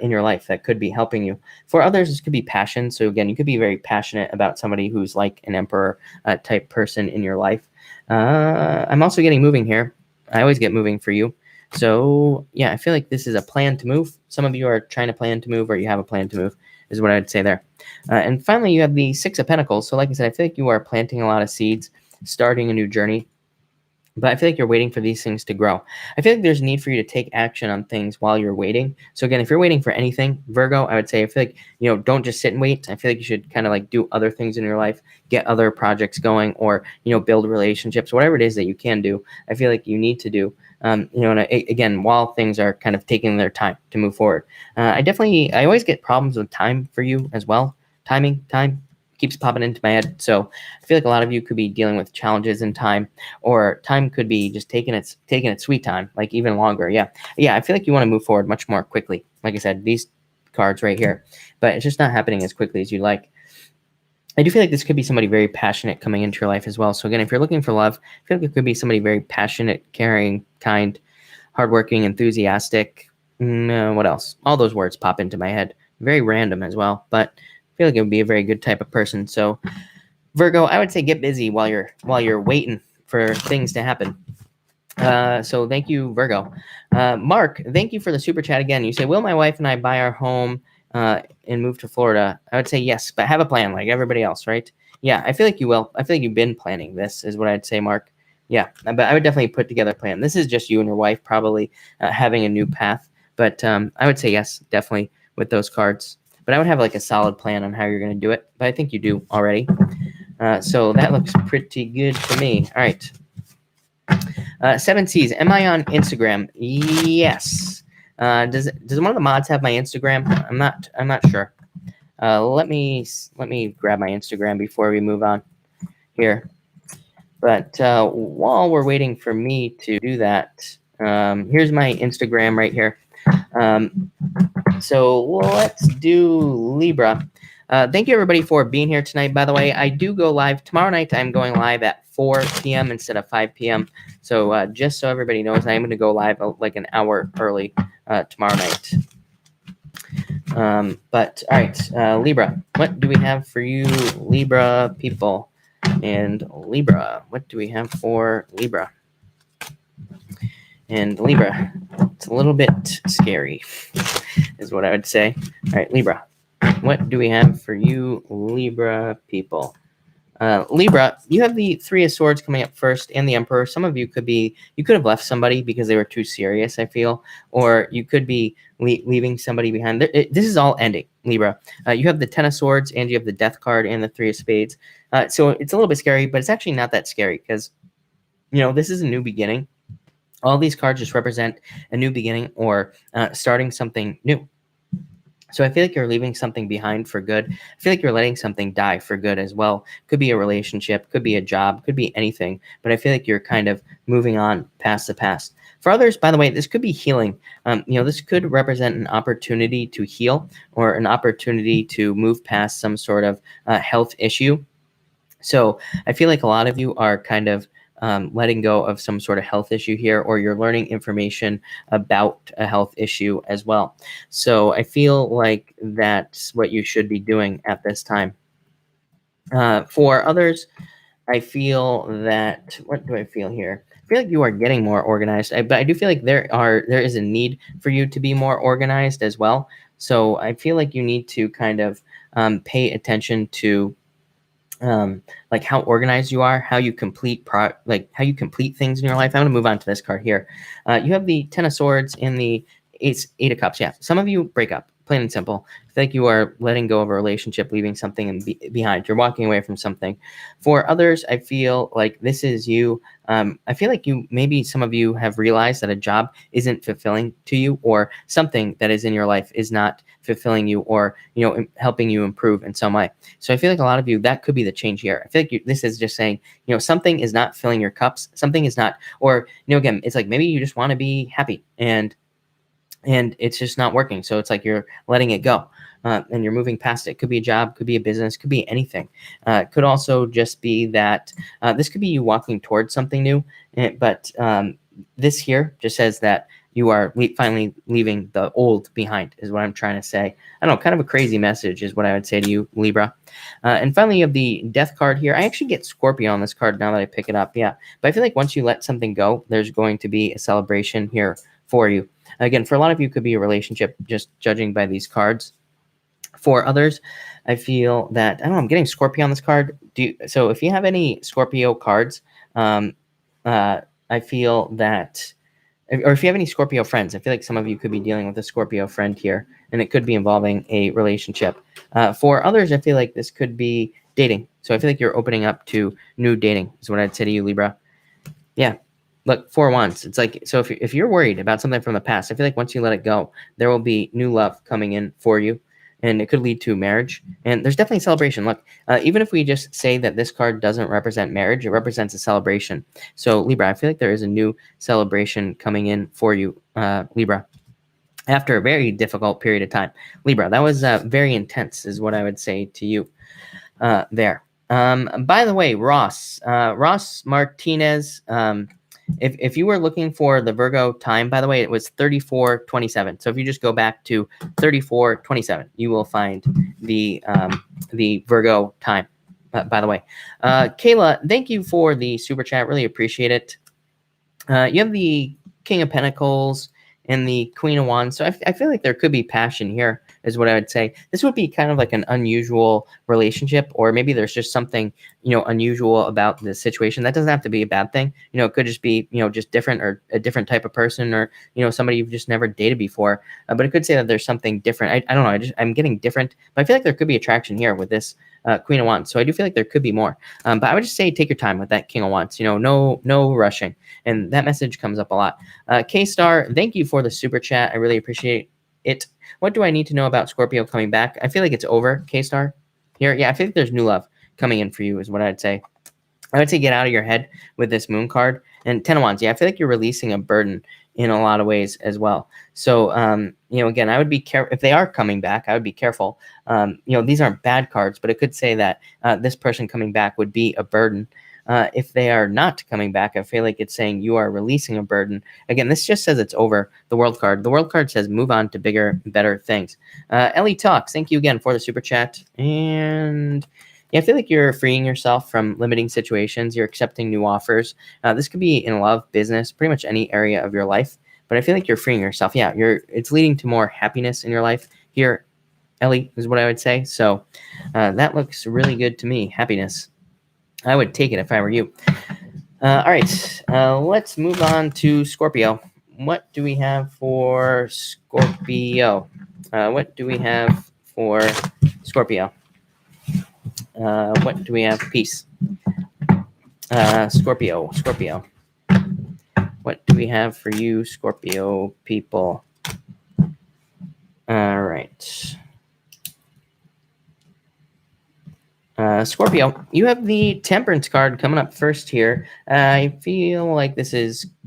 in your life that could be helping you. For others, this could be passion. So again, you could be very passionate about somebody who's like an Emperor type person in your life. I'm also getting moving here. I always get moving for you. So yeah, I feel like this is a plan to move. Some of you are trying to plan to move, or you have a plan to move, is what I'd say there. And finally, you have the Six of Pentacles. So like I said, I feel like you are planting a lot of seeds, starting a new journey. But I feel like you're waiting for these things to grow. I feel like there's a need for you to take action on things while you're waiting. So again, if you're waiting for anything, Virgo, I would say I feel like, you know, don't just sit and wait. I feel like you should kind of like do other things in your life, get other projects going, or, you know, build relationships, whatever it is that you can do. I feel like you need to do, you know, and again, while things are kind of taking their time to move forward. I always get problems with time for you as well. Time keeps popping into my head. So I feel like a lot of you could be dealing with challenges in time, or time could be just taking its sweet time, like even longer. Yeah. I feel like you want to move forward much more quickly. Like I said, these cards right here, but it's just not happening as quickly as you'd like. I do feel like this could be somebody very passionate coming into your life as well. So again, if you're looking for love, I feel like it could be somebody very passionate, caring, kind, hardworking, enthusiastic. What else? All those words pop into my head. Very random as well, but I feel like it would be a very good type of person. So Virgo, I would say get busy while you're waiting for things to happen. So thank you, Virgo. Mark, thank you for the super chat again. You say, will my wife and I buy our home and move to Florida? I would say yes, but have a plan like everybody else, right? Yeah, I feel like you will. I feel like you've been planning this, is what I'd say, Mark. Yeah, but I would definitely put together a plan. This is just you and your wife probably having a new path. But I would say yes, definitely with those cards. But I would have like a solid plan on how you're going to do it. But I think you do already. So that looks pretty good to me. All right. Seven C's. Am I on Instagram? Yes. Does one of the mods have my Instagram? I'm not sure. Let me grab my Instagram before we move on here. But while we're waiting for me to do that, here's my Instagram right here. So let's do Libra. Thank you, everybody, for being here tonight. By the way, I do go live tomorrow night. I'm going live at 4 p.m. instead of 5 p.m. So just so everybody knows, I am going to go live like an hour early tomorrow night. But all right, Libra, what do we have for you, Libra people? And Libra, what do we have for Libra? And Libra, it's a little bit scary, is what I would say. All right, Libra, what do we have for you, Libra people? Libra, you have the Three of Swords coming up first and the Emperor. Some of you could have left somebody because they were too serious, I feel, or you could be leaving somebody behind. This is all ending, Libra. You have the Ten of Swords and you have the Death card and the Three of Spades. So it's a little bit scary, but it's actually not that scary because, you know, this is a new beginning. All these cards just represent a new beginning or starting something new. So I feel like you're leaving something behind for good. I feel like you're letting something die for good as well. Could be a relationship, could be a job, could be anything. But I feel like you're kind of moving on past the past. For others, by the way, this could be healing. This could represent an opportunity to heal or an opportunity to move past some sort of health issue. So I feel like a lot of you are kind of letting go of some sort of health issue here, or you're learning information about a health issue as well. So I feel like that's what you should be doing at this time. For others, I feel that, what do I feel here? I feel like you are getting more organized, but I do feel like there is a need for you to be more organized as well. So I feel like you need to kind of pay attention to like how organized you are, how you complete how you complete things in your life. I'm going to move on to this card here. You have the Ten of Swords and the Eight of Cups. Yeah, some of you break up, plain and simple. I feel like you are letting go of a relationship, leaving something behind. You're walking away from something. For others, I feel like this is you. I feel like maybe some of you have realized that a job isn't fulfilling to you, or something that is in your life is not fulfilling you, or helping you improve in some way. So I feel like a lot of you, that could be the change here. I feel like this is just saying, something is not filling your cups. Something is not, or again, it's like maybe you just want to be happy and it's just not working. So it's like you're letting it go. And you're moving past it. Could be a job, could be a business, could be anything. Could also just be that this could be you walking towards something new. But this here just says that you are finally leaving the old behind, is what I'm trying to say. I don't know, kind of a crazy message is what I would say to you, Libra. And finally, you have the Death card here. I actually get Scorpio on this card now that I pick it up. Yeah, but I feel like once you let something go, there's going to be a celebration here for you. Again, for a lot of you, it could be a relationship, just judging by these cards. For others, I feel that, I don't know, I'm getting Scorpio on this card. So if you have any Scorpio cards, I feel that, or if you have any Scorpio friends, I feel like some of you could be dealing with a Scorpio friend here, and it could be involving a relationship. For others, I feel like this could be dating. So I feel like you're opening up to new dating, is what I'd say to you, Libra. Yeah. Look, 4 Wands. It's like, so if you're worried about something from the past, I feel like once you let it go, there will be new love coming in for you, and it could lead to marriage. And there's definitely a celebration. Look, even if we just say that this card doesn't represent marriage, it represents a celebration. So Libra, I feel like there is a new celebration coming in for you, Libra, after a very difficult period of time. Libra, that was very intense, is what I would say to you there. By the way, Ross Martinez, if you were looking for the Virgo time, by the way, it was 34:27. So if you just go back to 34:27, you will find the Virgo time. By the way, Kayla, thank you for the super chat. Really appreciate it. You have the King of Pentacles and the Queen of Wands. So I feel like there could be passion here, is what I would say. This would be kind of like an unusual relationship, or maybe there's just something, unusual about the situation. That doesn't have to be a bad thing. It could just be, just different, or a different type of person, or, somebody you've just never dated before. But it could say that there's something different. I don't know. I'm getting different, but I feel like there could be attraction here with this Queen of Wands. So I do feel like there could be more. But I would just say take your time with that King of Wands. No rushing. And that message comes up a lot. K-Star, thank you for the super chat. I really appreciate it. What do I need to know about Scorpio coming back? I feel like it's over, K-Star. Here, yeah, I feel like there's new love coming in for you, is what I'd say. I would say get out of your head with this Moon card. And Ten of Wands, yeah, I feel like you're releasing a burden in a lot of ways as well. So, again, I would be careful. If they are coming back, I would be careful. These aren't bad cards, but it could say that this person coming back would be a burden. If they are not coming back, I feel like it's saying you are releasing a burden. Again, this just says it's over, the World card. The World card says move on to bigger, better things. Ellie Talks, thank you again for the super chat. And yeah, I feel like you're freeing yourself from limiting situations. You're accepting new offers. This could be in love, business, pretty much any area of your life. But I feel like you're freeing yourself. Yeah, it's leading to more happiness in your life here, Ellie, is what I would say. So that looks really good to me. Happiness. I would take it if I were you. All right, let's move on to Scorpio. What do we have for Scorpio? What do we have for Scorpio? What do we have? Peace. Scorpio. What What do we have for you, Scorpio people? All right. Scorpio, you have the Temperance card coming up first here. I feel like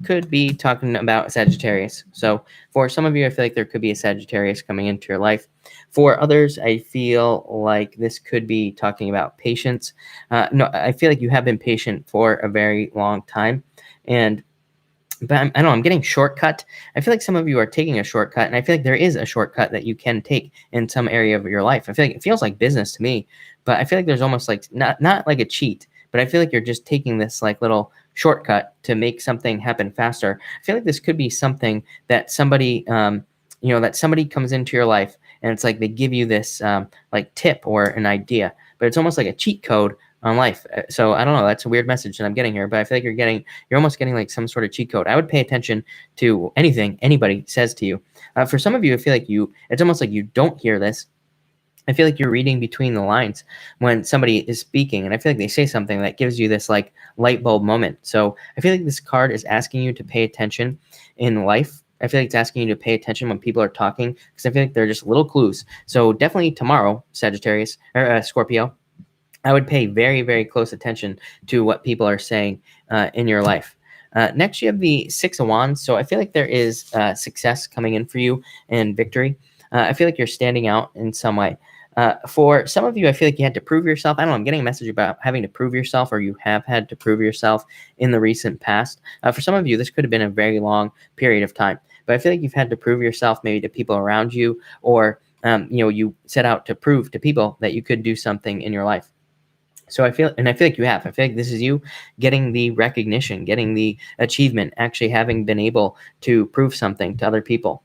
could be talking about Sagittarius. So for some of you, I feel like there could be a Sagittarius coming into your life. For others, I feel like this could be talking about patience. No, I feel like you have been patient for a very long time. But I don't know, I'm getting shortcut. I feel like some of you are taking a shortcut, and I feel like there is a shortcut that you can take in some area of your life. I feel like it feels like business to me, but I feel like there's almost like not like a cheat, but I feel like you're just taking this like little shortcut to make something happen faster. I feel like this could be something that somebody, that somebody comes into your life, and it's like they give you this like tip or an idea, but it's almost like a cheat code on life. So I don't know. That's a weird message that I'm getting here, but I feel like you're almost getting like some sort of cheat code. I would pay attention to anything anybody says to you. For some of you, I feel like it's almost like you don't hear this. I feel like you're reading between the lines when somebody is speaking, and I feel like they say something that gives you this like light bulb moment. So I feel like this card is asking you to pay attention in life. I feel like it's asking you to pay attention when people are talking, because I feel like they're just little clues. So definitely tomorrow, Sagittarius or Scorpio, I would pay very, very close attention to what people are saying in your life. Next, you have the Six of Wands. So I feel like there is success coming in for you and victory. I feel like you're standing out in some way. For some of you, I feel like you had to prove yourself. I don't know. I'm getting a message about having to prove yourself, or you have had to prove yourself in the recent past. For some of you, this could have been a very long period of time. But I feel like you've had to prove yourself maybe to people around you, or you set out to prove to people that you could do something in your life. So I feel like you have. I feel like this is you getting the recognition, getting the achievement, actually having been able to prove something to other people.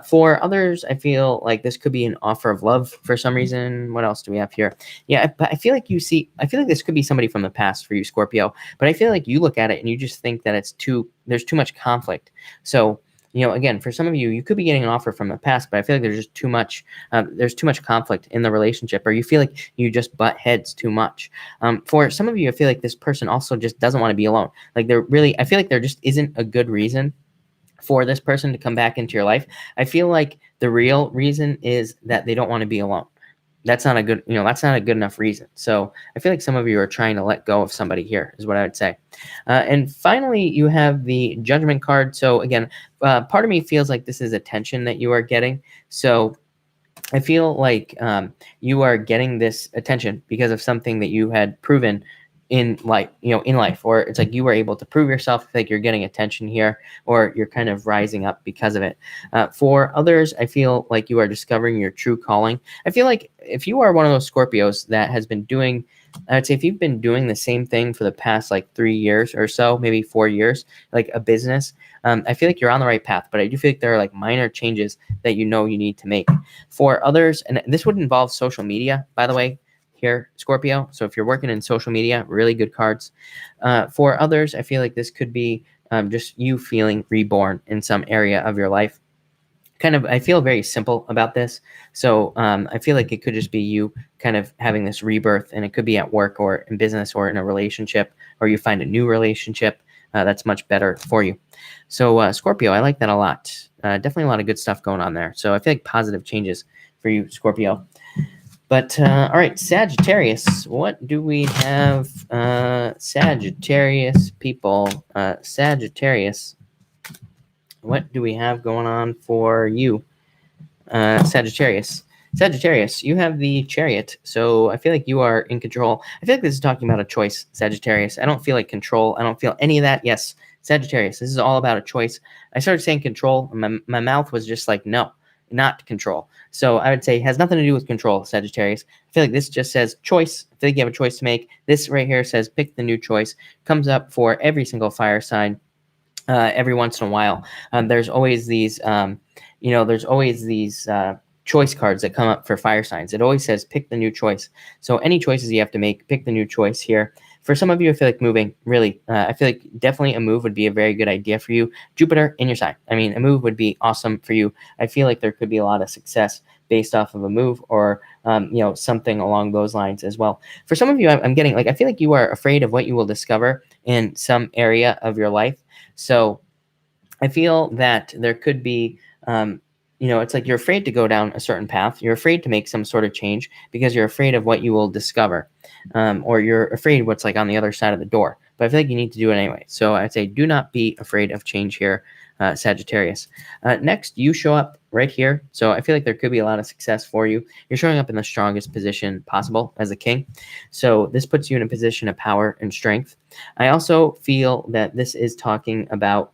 For others, I feel like this could be an offer of love for some reason. What else do we have here? Yeah, but I feel like this could be somebody from the past for you, Scorpio. But I feel like you look at it and you just think that there's too much conflict. So again, for some of you, you could be getting an offer from the past, but I feel like there's just too much. There's too much conflict in the relationship, or you feel like you just butt heads too much. For some of you, I feel like this person also just doesn't want to be alone. I feel like there just isn't a good reason for this person to come back into your life. I feel like the real reason is that they don't want to be alone. That's not a good enough reason. So I feel like some of you are trying to let go of somebody here, is what I would say. And finally, you have the Judgment card. So again, part of me feels like this is attention that you are getting. So I feel like you are getting this attention because of something that you had proven in life, or it's like you were able to prove yourself. I think you're getting attention here, or you're kind of rising up because of it. For others, I feel like you are discovering your true calling. I feel like if you are one of those Scorpios that has been doing, I'd say if you've been doing the same thing for the past like 3 years or so, maybe 4 years, like a business, I feel like you're on the right path, but I do feel like there are like minor changes that you need to make. For others, and this would involve social media, by the way, here, Scorpio. So if you're working in social media, really good cards. For others, I feel like this could be just you feeling reborn in some area of your life. I feel very simple about this. So I feel like it could just be you kind of having this rebirth, and it could be at work or in business or in a relationship, or you find a new relationship that's much better for you. So Scorpio, I like that a lot. Definitely a lot of good stuff going on there. So I feel like positive changes for you, Scorpio. But all right, Sagittarius, what do we have? Sagittarius people, Sagittarius, what do we have going on for you? Sagittarius, you have the Chariot. So I feel like you are in control. I feel like this is talking about a choice, Sagittarius. I don't feel like control. I don't feel any of that. Yes, Sagittarius, this is all about a choice. I started saying control. My mouth was just like, no, not control. So I would say it has nothing to do with control, Sagittarius. I feel like this just says choice. I feel like you have a choice to make. This right here says pick the new choice. Comes up for every single fire sign. Every once in a while, there's always these, choice cards that come up for fire signs. It always says pick the new choice. So any choices you have to make, pick the new choice here. For some of you, I feel like moving, really, I feel like definitely a move would be a very good idea for you. Jupiter in your sign. I mean, a move would be awesome for you. I feel like there could be a lot of success based off of a move, or something along those lines as well. For some of you, I'm getting I feel like you are afraid of what you will discover in some area of your life. So I feel that there could be, it's like you're afraid to go down a certain path. You're afraid to make some sort of change because you're afraid of what you will discover, or you're afraid what's like on the other side of the door. But I feel like you need to do it anyway. So I'd say do not be afraid of change here, Sagittarius. Next, you show up right here. So I feel like there could be a lot of success for you. You're showing up in the strongest position possible as a king. So this puts you in a position of power and strength. I also feel that this is talking about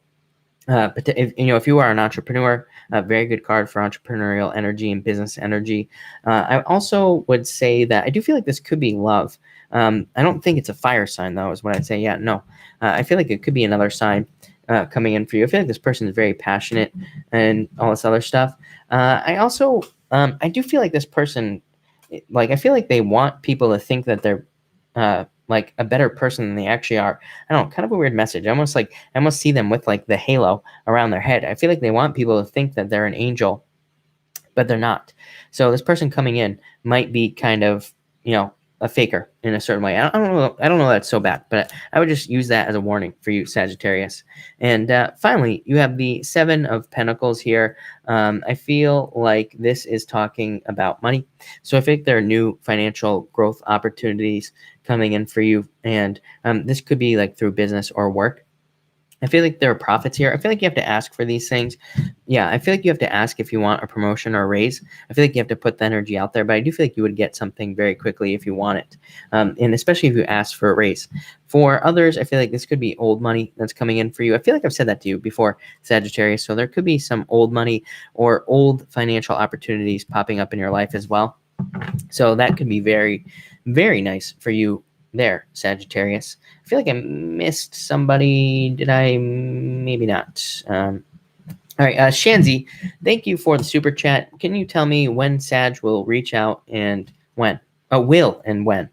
but if you are an entrepreneur, a very good card for entrepreneurial energy and business energy. I also would say that I do feel like this could be love. I don't think it's a fire sign, though, is what I'd say. Yeah, no. I feel like it could be another sign coming in for you. I feel like this person is very passionate and all this other stuff. I also, I do feel like this person, like, I feel like they want people to think that they're like a better person than they actually are. I don't know, kind of a weird message. I almost see them with like the halo around their head. I feel like they want people to think that they're an angel, but they're not. So this person coming in might be kind of, a faker in a certain way. I don't know. I don't know that's so bad, but I would just use that as a warning for you, Sagittarius. And finally, you have the Seven of Pentacles here. I feel like this is talking about money. So I think there are new financial growth opportunities coming in for you, and this could be like through business or work. I feel like there are profits here. I feel like you have to ask for these things. Yeah, I feel like you have to ask if you want a promotion or a raise. I feel like you have to put the energy out there, but I do feel like you would get something very quickly if you want it, and especially if you ask for a raise. For others, I feel like this could be old money that's coming in for you. I feel like I've said that to you before, Sagittarius, so there could be some old money or old financial opportunities popping up in your life as well. So that could be very, very nice for you there, Sagittarius. I feel like I missed somebody. Did I? Maybe not. All right, Shanzi, thank you for the super chat. Can you tell me when Sag will reach out and when? Will and when?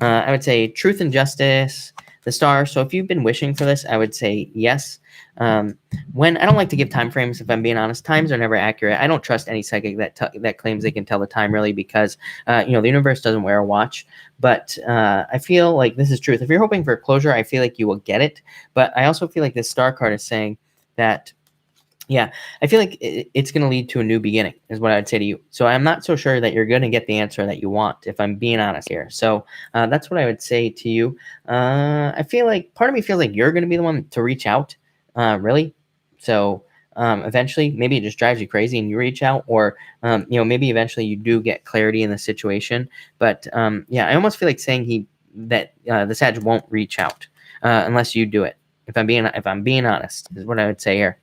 I would say truth and justice, the star. So if you've been wishing for this, I would say yes. When I don't like to give time frames, if I'm being honest, times are never accurate. I don't trust any psychic that claims they can tell the time really because the universe doesn't wear a watch. But I feel like this is truth. If you're hoping for closure, I feel like you will get it. But I also feel like this star card is saying that. Yeah, I feel like it's going to lead to a new beginning is what I would say to you. So I'm not so sure that you're going to get the answer that you want, if I'm being honest here. So that's what I would say to you. I feel like part of me feels like you're going to be the one to reach out, really. So eventually, maybe it just drives you crazy and you reach out, or maybe eventually you do get clarity in the situation. But I almost feel like saying that the Sag won't reach out unless you do it. If I'm being honest, is what I would say here.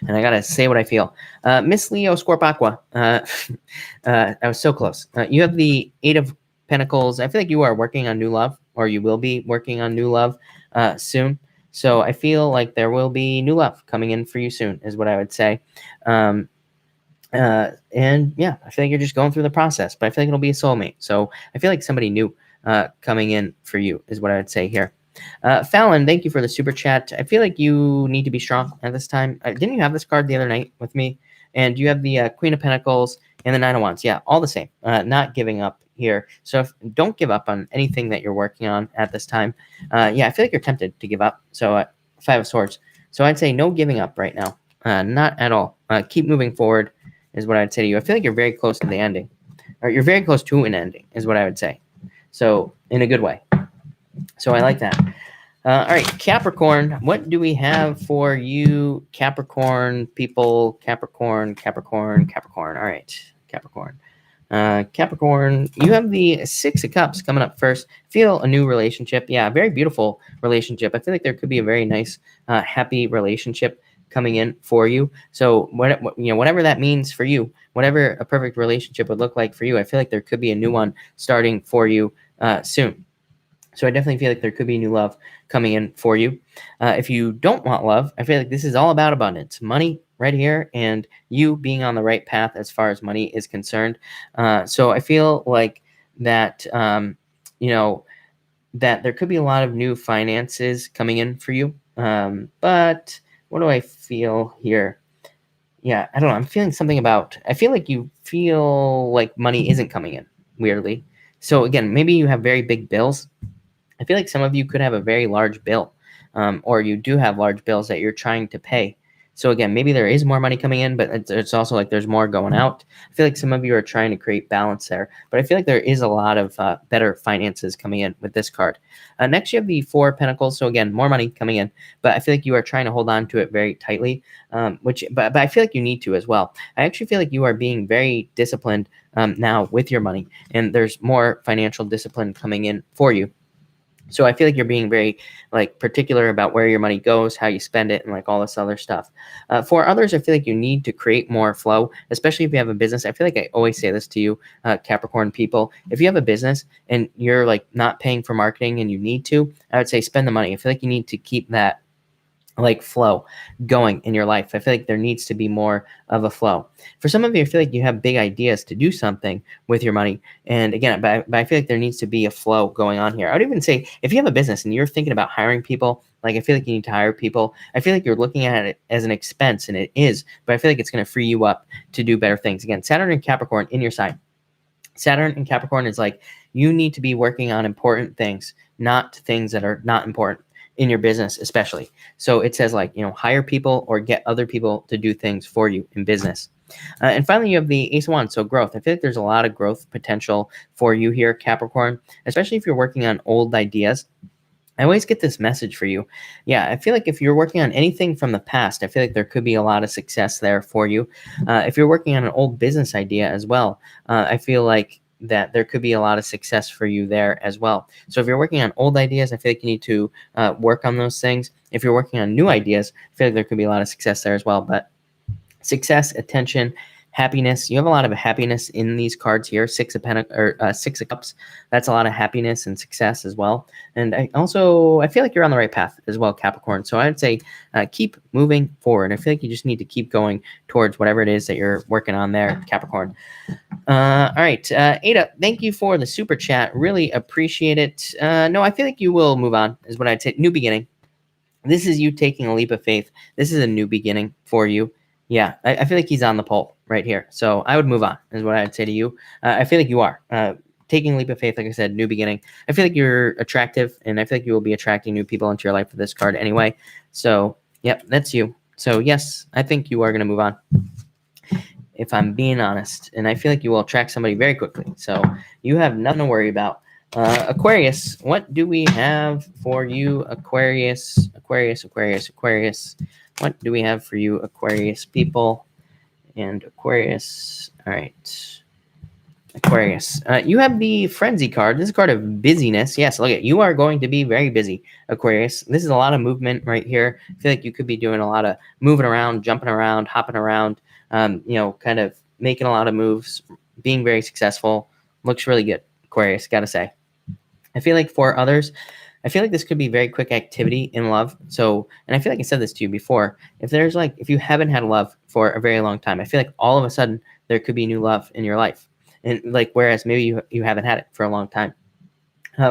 And I gotta say what I feel. Miss Leo Scorpaqua, I was so close. You have the Eight of Pentacles. I feel like you are working on new love, or you will be working on new love soon. So I feel like there will be new love coming in for you soon, is what I would say. And yeah, I feel like you're just going through the process, but I feel like it'll be a soulmate. So I feel like somebody new coming in for you is what I would say here. Fallon, thank you for the super chat. I feel like you need to be strong at this time. Didn't you have this card the other night with me? And you have the Queen of Pentacles and the Nine of Wands. Yeah, all the same. Not giving up here. So don't give up on anything that you're working on at this time. I feel like you're tempted to give up. So Five of Swords. So I'd say no giving up right now. Not at all. Keep moving forward is what I'd say to you. I feel like you're very close to the ending. Or you're very close to an ending is what I would say. So in a good way. So I like that. All right, Capricorn, what do we have for you, Capricorn people? Capricorn. All right, Capricorn. Capricorn, you have the Six of Cups coming up first. Feel a new relationship. Yeah, a very beautiful relationship. I feel like there could be a very nice, happy relationship coming in for you. So whatever that means for you, whatever a perfect relationship would look like for you, I feel like there could be a new one starting for you soon. So I definitely feel like there could be new love coming in for you. If you don't want love, I feel like this is all about abundance. Money right here and you being on the right path as far as money is concerned. So I feel like that, that there could be a lot of new finances coming in for you. But what do I feel here? Yeah, I don't know. I'm feeling something I feel like you feel like money isn't coming in, weirdly. So again, maybe you have very big bills. I feel like some of you could have a very large bill, or you do have large bills that you're trying to pay. So again, maybe there is more money coming in, but it's also like there's more going out. I feel like some of you are trying to create balance there, but I feel like there is a lot of better finances coming in with this card. Next, you have the Four of Pentacles. So again, more money coming in, but I feel like you are trying to hold on to it very tightly, but I feel like you need to as well. I actually feel like you are being very disciplined now with your money, and there's more financial discipline coming in for you. So I feel like you're being very like particular about where your money goes, how you spend it, and like all this other stuff. For others, I feel like you need to create more flow, especially if you have a business. I feel like I always say this to you, Capricorn people. If you have a business and you're like not paying for marketing and you need to, I would say spend the money. I feel like you need to keep that like flow going in your life. I feel like there needs to be more of a flow. For some of you, I feel like you have big ideas to do something with your money. And again, but I feel like there needs to be a flow going on here. I would even say if you have a business and you're thinking about hiring people, like I feel like you need to hire people. I feel like you're looking at it as an expense, and it is, but I feel like it's going to free you up to do better things. Again, Saturn and Capricorn in your sign. Saturn and Capricorn is like you need to be working on important things, not things that are not important in your business, especially. So it says like, hire people or get other people to do things for you in business. And finally, you have the Ace of Wands, so growth. I feel like there's a lot of growth potential for you here, Capricorn, especially if you're working on old ideas. I always get this message for you. Yeah, I feel like if you're working on anything from the past, I feel like there could be a lot of success there for you. If you're working on an old business idea as well, I feel like that there could be a lot of success for you there as well. So if you're working on old ideas, I feel like you need to work on those things. If you're working on new ideas, I feel like there could be a lot of success there as well. But success, attention, happiness. You have a lot of happiness in these cards here. Six of Cups. That's a lot of happiness and success as well. And I feel like you're on the right path as well, Capricorn. So I'd say keep moving forward. I feel like you just need to keep going towards whatever it is that you're working on there, Capricorn. All right, Ada, thank you for the super chat. Really appreciate it. No, I feel like you will move on, is what I'd say. New beginning. This is you taking a leap of faith. This is a new beginning for you. Yeah, I feel like he's on the pole right here. So I would move on, is what I'd say to you. I feel like you are. Taking a leap of faith, like I said, new beginning. I feel like you're attractive, and I feel like you will be attracting new people into your life with this card anyway. So, yep, that's you. So, yes, I think you are going to move on, if I'm being honest. And I feel like you will attract somebody very quickly. So, you have nothing to worry about. Aquarius, what do we have for you, Aquarius? Aquarius. What do we have for you, Aquarius people? And Aquarius. All right. Aquarius. You have the Frenzy card. This is a card of busyness. Yes, look at you are going to be very busy, Aquarius. This is a lot of movement right here. I feel like you could be doing a lot of moving around, jumping around, hopping around, kind of making a lot of moves, being very successful. Looks really good, Aquarius, gotta say. I feel like for others, I feel like this could be very quick activity in love. So, and I feel like I said this to you before, if you haven't had love for a very long time, I feel like all of a sudden there could be new love in your life. And like, whereas maybe you haven't had it for a long time.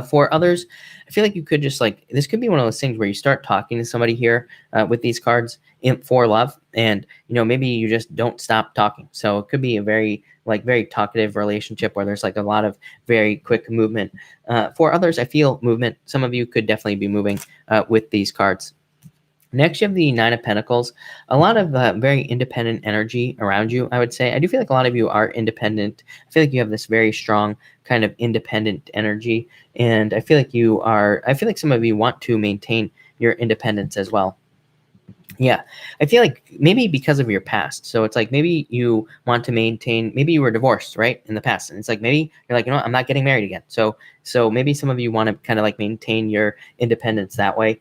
For others, I feel like you could just this could be one of those things where you start talking to somebody here with these cards for love, and maybe you just don't stop talking. So it could be a very talkative relationship where there's a lot of very quick movement. For others, I feel movement. Some of you could definitely be moving with these cards. Next, you have the Nine of Pentacles. A lot of very independent energy around you, I would say. I do feel like a lot of you are independent. I feel like you have this very strong kind of independent energy. And I feel like some of you want to maintain your independence as well. Yeah, I feel like maybe because of your past. So it's like maybe you want to maintain, maybe you were divorced, right, in the past. And it's like maybe you're like, I'm not getting married again. So maybe some of you want to kind of maintain your independence that way.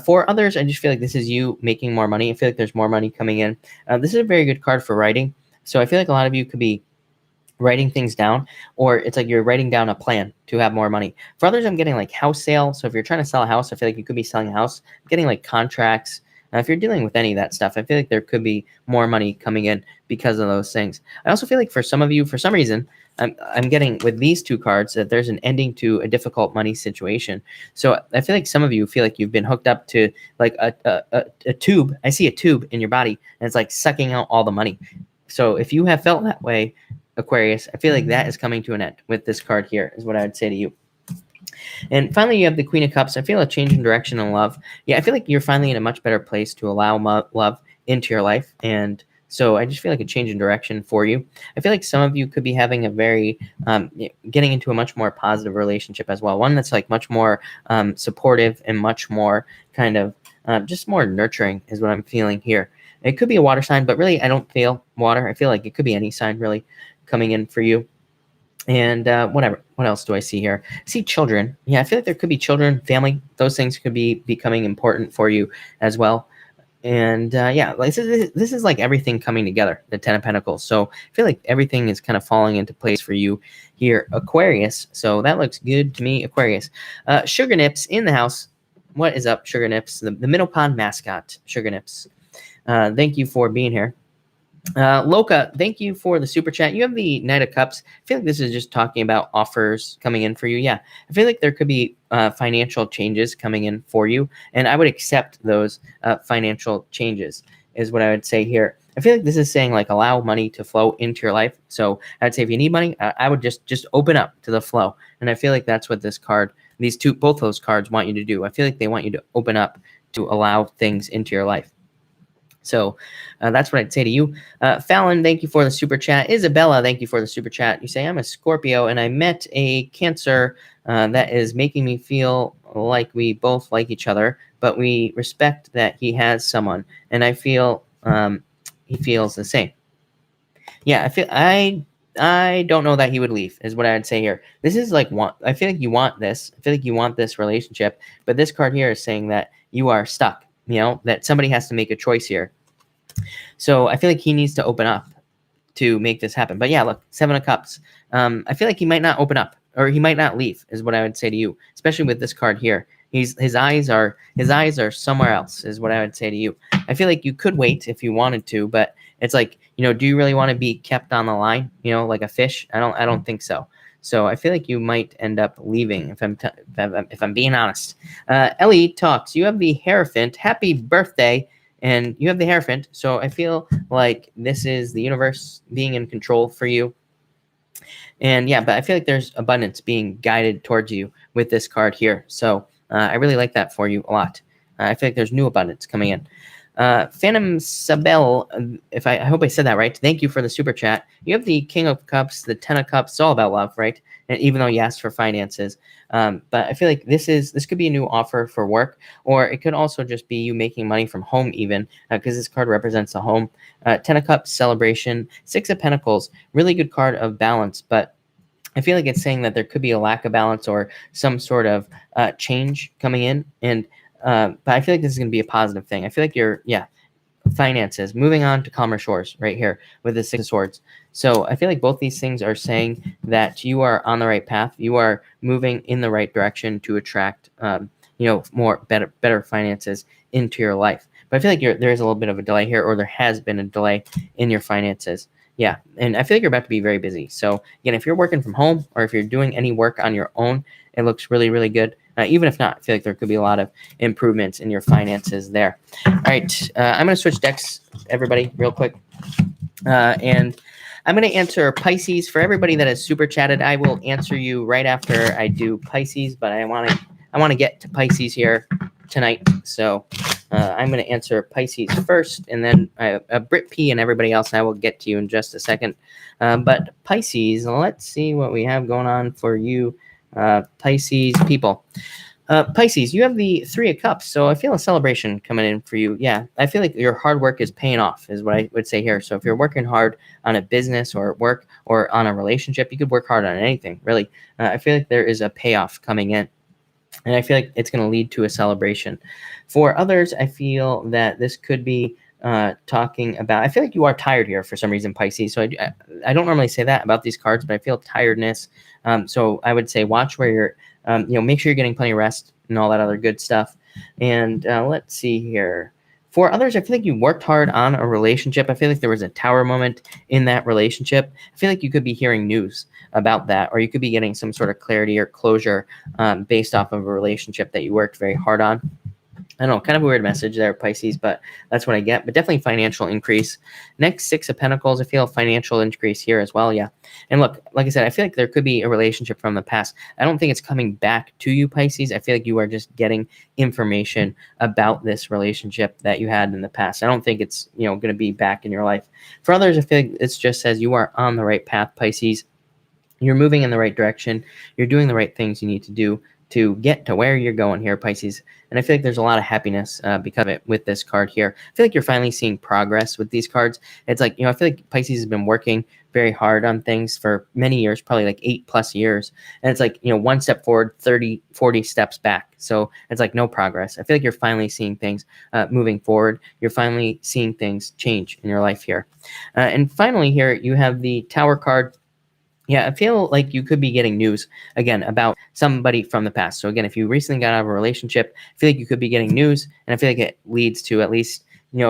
For others, I just feel like this is you making more money. I feel like there's more money coming in. This is a very good card for writing. So I feel like a lot of you could be writing things down, or it's like you're writing down a plan to have more money. For others, I'm getting house sale. So if you're trying to sell a house, I feel like you could be selling a house. I'm getting contracts. If you're dealing with any of that stuff, I feel like there could be more money coming in because of those things. I also feel like for some of you, for some reason, I'm getting with these two cards that there's an ending to a difficult money situation. So I feel like some of you feel like you've been hooked up to a tube. I see a tube in your body, and it's sucking out all the money. So if you have felt that way, Aquarius, I feel like that is coming to an end with this card here, is what I would say to you. And finally, you have the Queen of Cups. I feel a change in direction in love. Yeah, I feel like you're finally in a much better place to allow love into your life. And so I just feel like a change in direction for you. I feel like some of you could be having a very, getting into a much more positive relationship as well. One that's like much more supportive and much more kind of just more nurturing is what I'm feeling here. It could be a water sign, but really I don't feel water. I feel like it could be any sign really coming in for you. And whatever. What else do I see here? I see children. Yeah, I feel like there could be children, family. Those things could be becoming important for you as well. And yeah, like this is like everything coming together, the 10 of Pentacles. So I feel like everything is kind of falling into place for you here, Aquarius. So that looks good to me, Aquarius. Sugar Nips in the house. What is up, Sugar Nips? The Middle Pond mascot, Sugar Nips. Thank you for being here. Loka, thank you for the super chat. You have the Knight of Cups. I feel like this is just talking about offers coming in for you. Yeah, I feel like there could be financial changes coming in for you, and I would accept those financial changes is what I would say here. I feel like this is saying like allow money to flow into your life. So I'd say if you need money, I would just open up to the flow, and I feel like that's what this card, both those cards want you to do. I feel like they want you to open up to allow things into your life. So that's what I'd say to you. Fallon, thank you for the super chat. Isabella, thank you for the super chat. You say, I'm a Scorpio and I met a Cancer that is making me feel like we both like each other, but we respect that he has someone. And I feel he feels the same. Yeah, I don't know that he would leave is what I would say here. This is like I feel like you want this. I feel like you want this relationship. But this card here is saying that you are stuck. You know, that somebody has to make a choice here. So I feel like he needs to open up to make this happen. But yeah, look, 7 of Cups. I feel like he might not open up or he might not leave is what I would say to you, especially with this card here. His eyes are somewhere else is what I would say to you. I feel like you could wait if you wanted to, but it's like, you know, do you really want to be kept on the line, you know, like a fish? I don't think so. So I feel like you might end up leaving if I'm being honest. Ellie talks. You have the Hierophant. Happy birthday. And you have the Hierophant. So I feel like this is the universe being in control for you. And yeah, but I feel like there's abundance being guided towards you with this card here. So I really like that for you a lot. I feel like there's new abundance coming in. Phantom Sabel, I hope I said that right. Thank you for the super chat. You have the King of Cups, the 10 of Cups. It's all about love, right? And even though you asked for finances, but I feel like this could be a new offer for work, or it could also just be you making money from home, even because this card represents the home. 10 of Cups, celebration. 6 of Pentacles, really good card of balance, but I feel like it's saying that there could be a lack of balance or some sort of change coming in, and but I feel like this is going to be a positive thing. I feel like finances, moving on to calmer shores right here with the 6 of Swords. So I feel like both these things are saying that you are on the right path. You are moving in the right direction to attract, better finances into your life. But I feel like there is a little bit of a delay here, or there has been a delay in your finances. Yeah, and I feel like you're about to be very busy. So again, if you're working from home or if you're doing any work on your own, it looks really, really good. Even if not, I feel like there could be a lot of improvements in your finances there. All right, I'm going to switch decks, everybody, real quick. And I'm going to answer Pisces. For everybody that has super chatted, I will answer you right after I do Pisces, but I want to get to Pisces here tonight. So I'm going to answer Pisces first, and then Brit P and everybody else, I will get to you in just a second. But Pisces, let's see what we have going on for you, Pisces people. Pisces, you have the 3 of Cups, so I feel a celebration coming in for you. Yeah, I feel like your hard work is paying off, is what I would say here. So if you're working hard on a business or at work or on a relationship, you could work hard on anything, really. I feel like there is a payoff coming in, and I feel like it's going to lead to a celebration. For others, I feel that this could be talking about, I feel like you are tired here for some reason, Pisces. So I don't normally say that about these cards, but I feel tiredness. So I would say watch where you're, make sure you're getting plenty of rest and all that other good stuff. And let's see here. For others, I feel like you worked hard on a relationship. I feel like there was a tower moment in that relationship. I feel like you could be hearing news about that, or you could be getting some sort of clarity or closure based off of a relationship that you worked very hard on. I don't know, kind of a weird message there, Pisces, but that's what I get. But definitely financial increase. Next, Six of Pentacles, I feel financial increase here as well, yeah. And look, like I said, I feel like there could be a relationship from the past. I don't think it's coming back to you, Pisces. I feel like you are just getting information about this relationship that you had in the past. I don't think it's, going to be back in your life. For others, I feel like it just says you are on the right path, Pisces. You're moving in the right direction. You're doing the right things you need to do to get to where you're going here, Pisces. And I feel like there's a lot of happiness because of it with this card here. I feel like you're finally seeing progress with these cards. It's like, I feel like Pisces has been working very hard on things for many years, probably like 8+ years. And it's like, one step forward, 30, 40 steps back. So it's like no progress. I feel like you're finally seeing things moving forward. You're finally seeing things change in your life here. And finally here, you have the Tower card. Yeah, I feel like you could be getting news, again, about somebody from the past. So again, if you recently got out of a relationship, I feel like you could be getting news, and I feel like it leads to at least,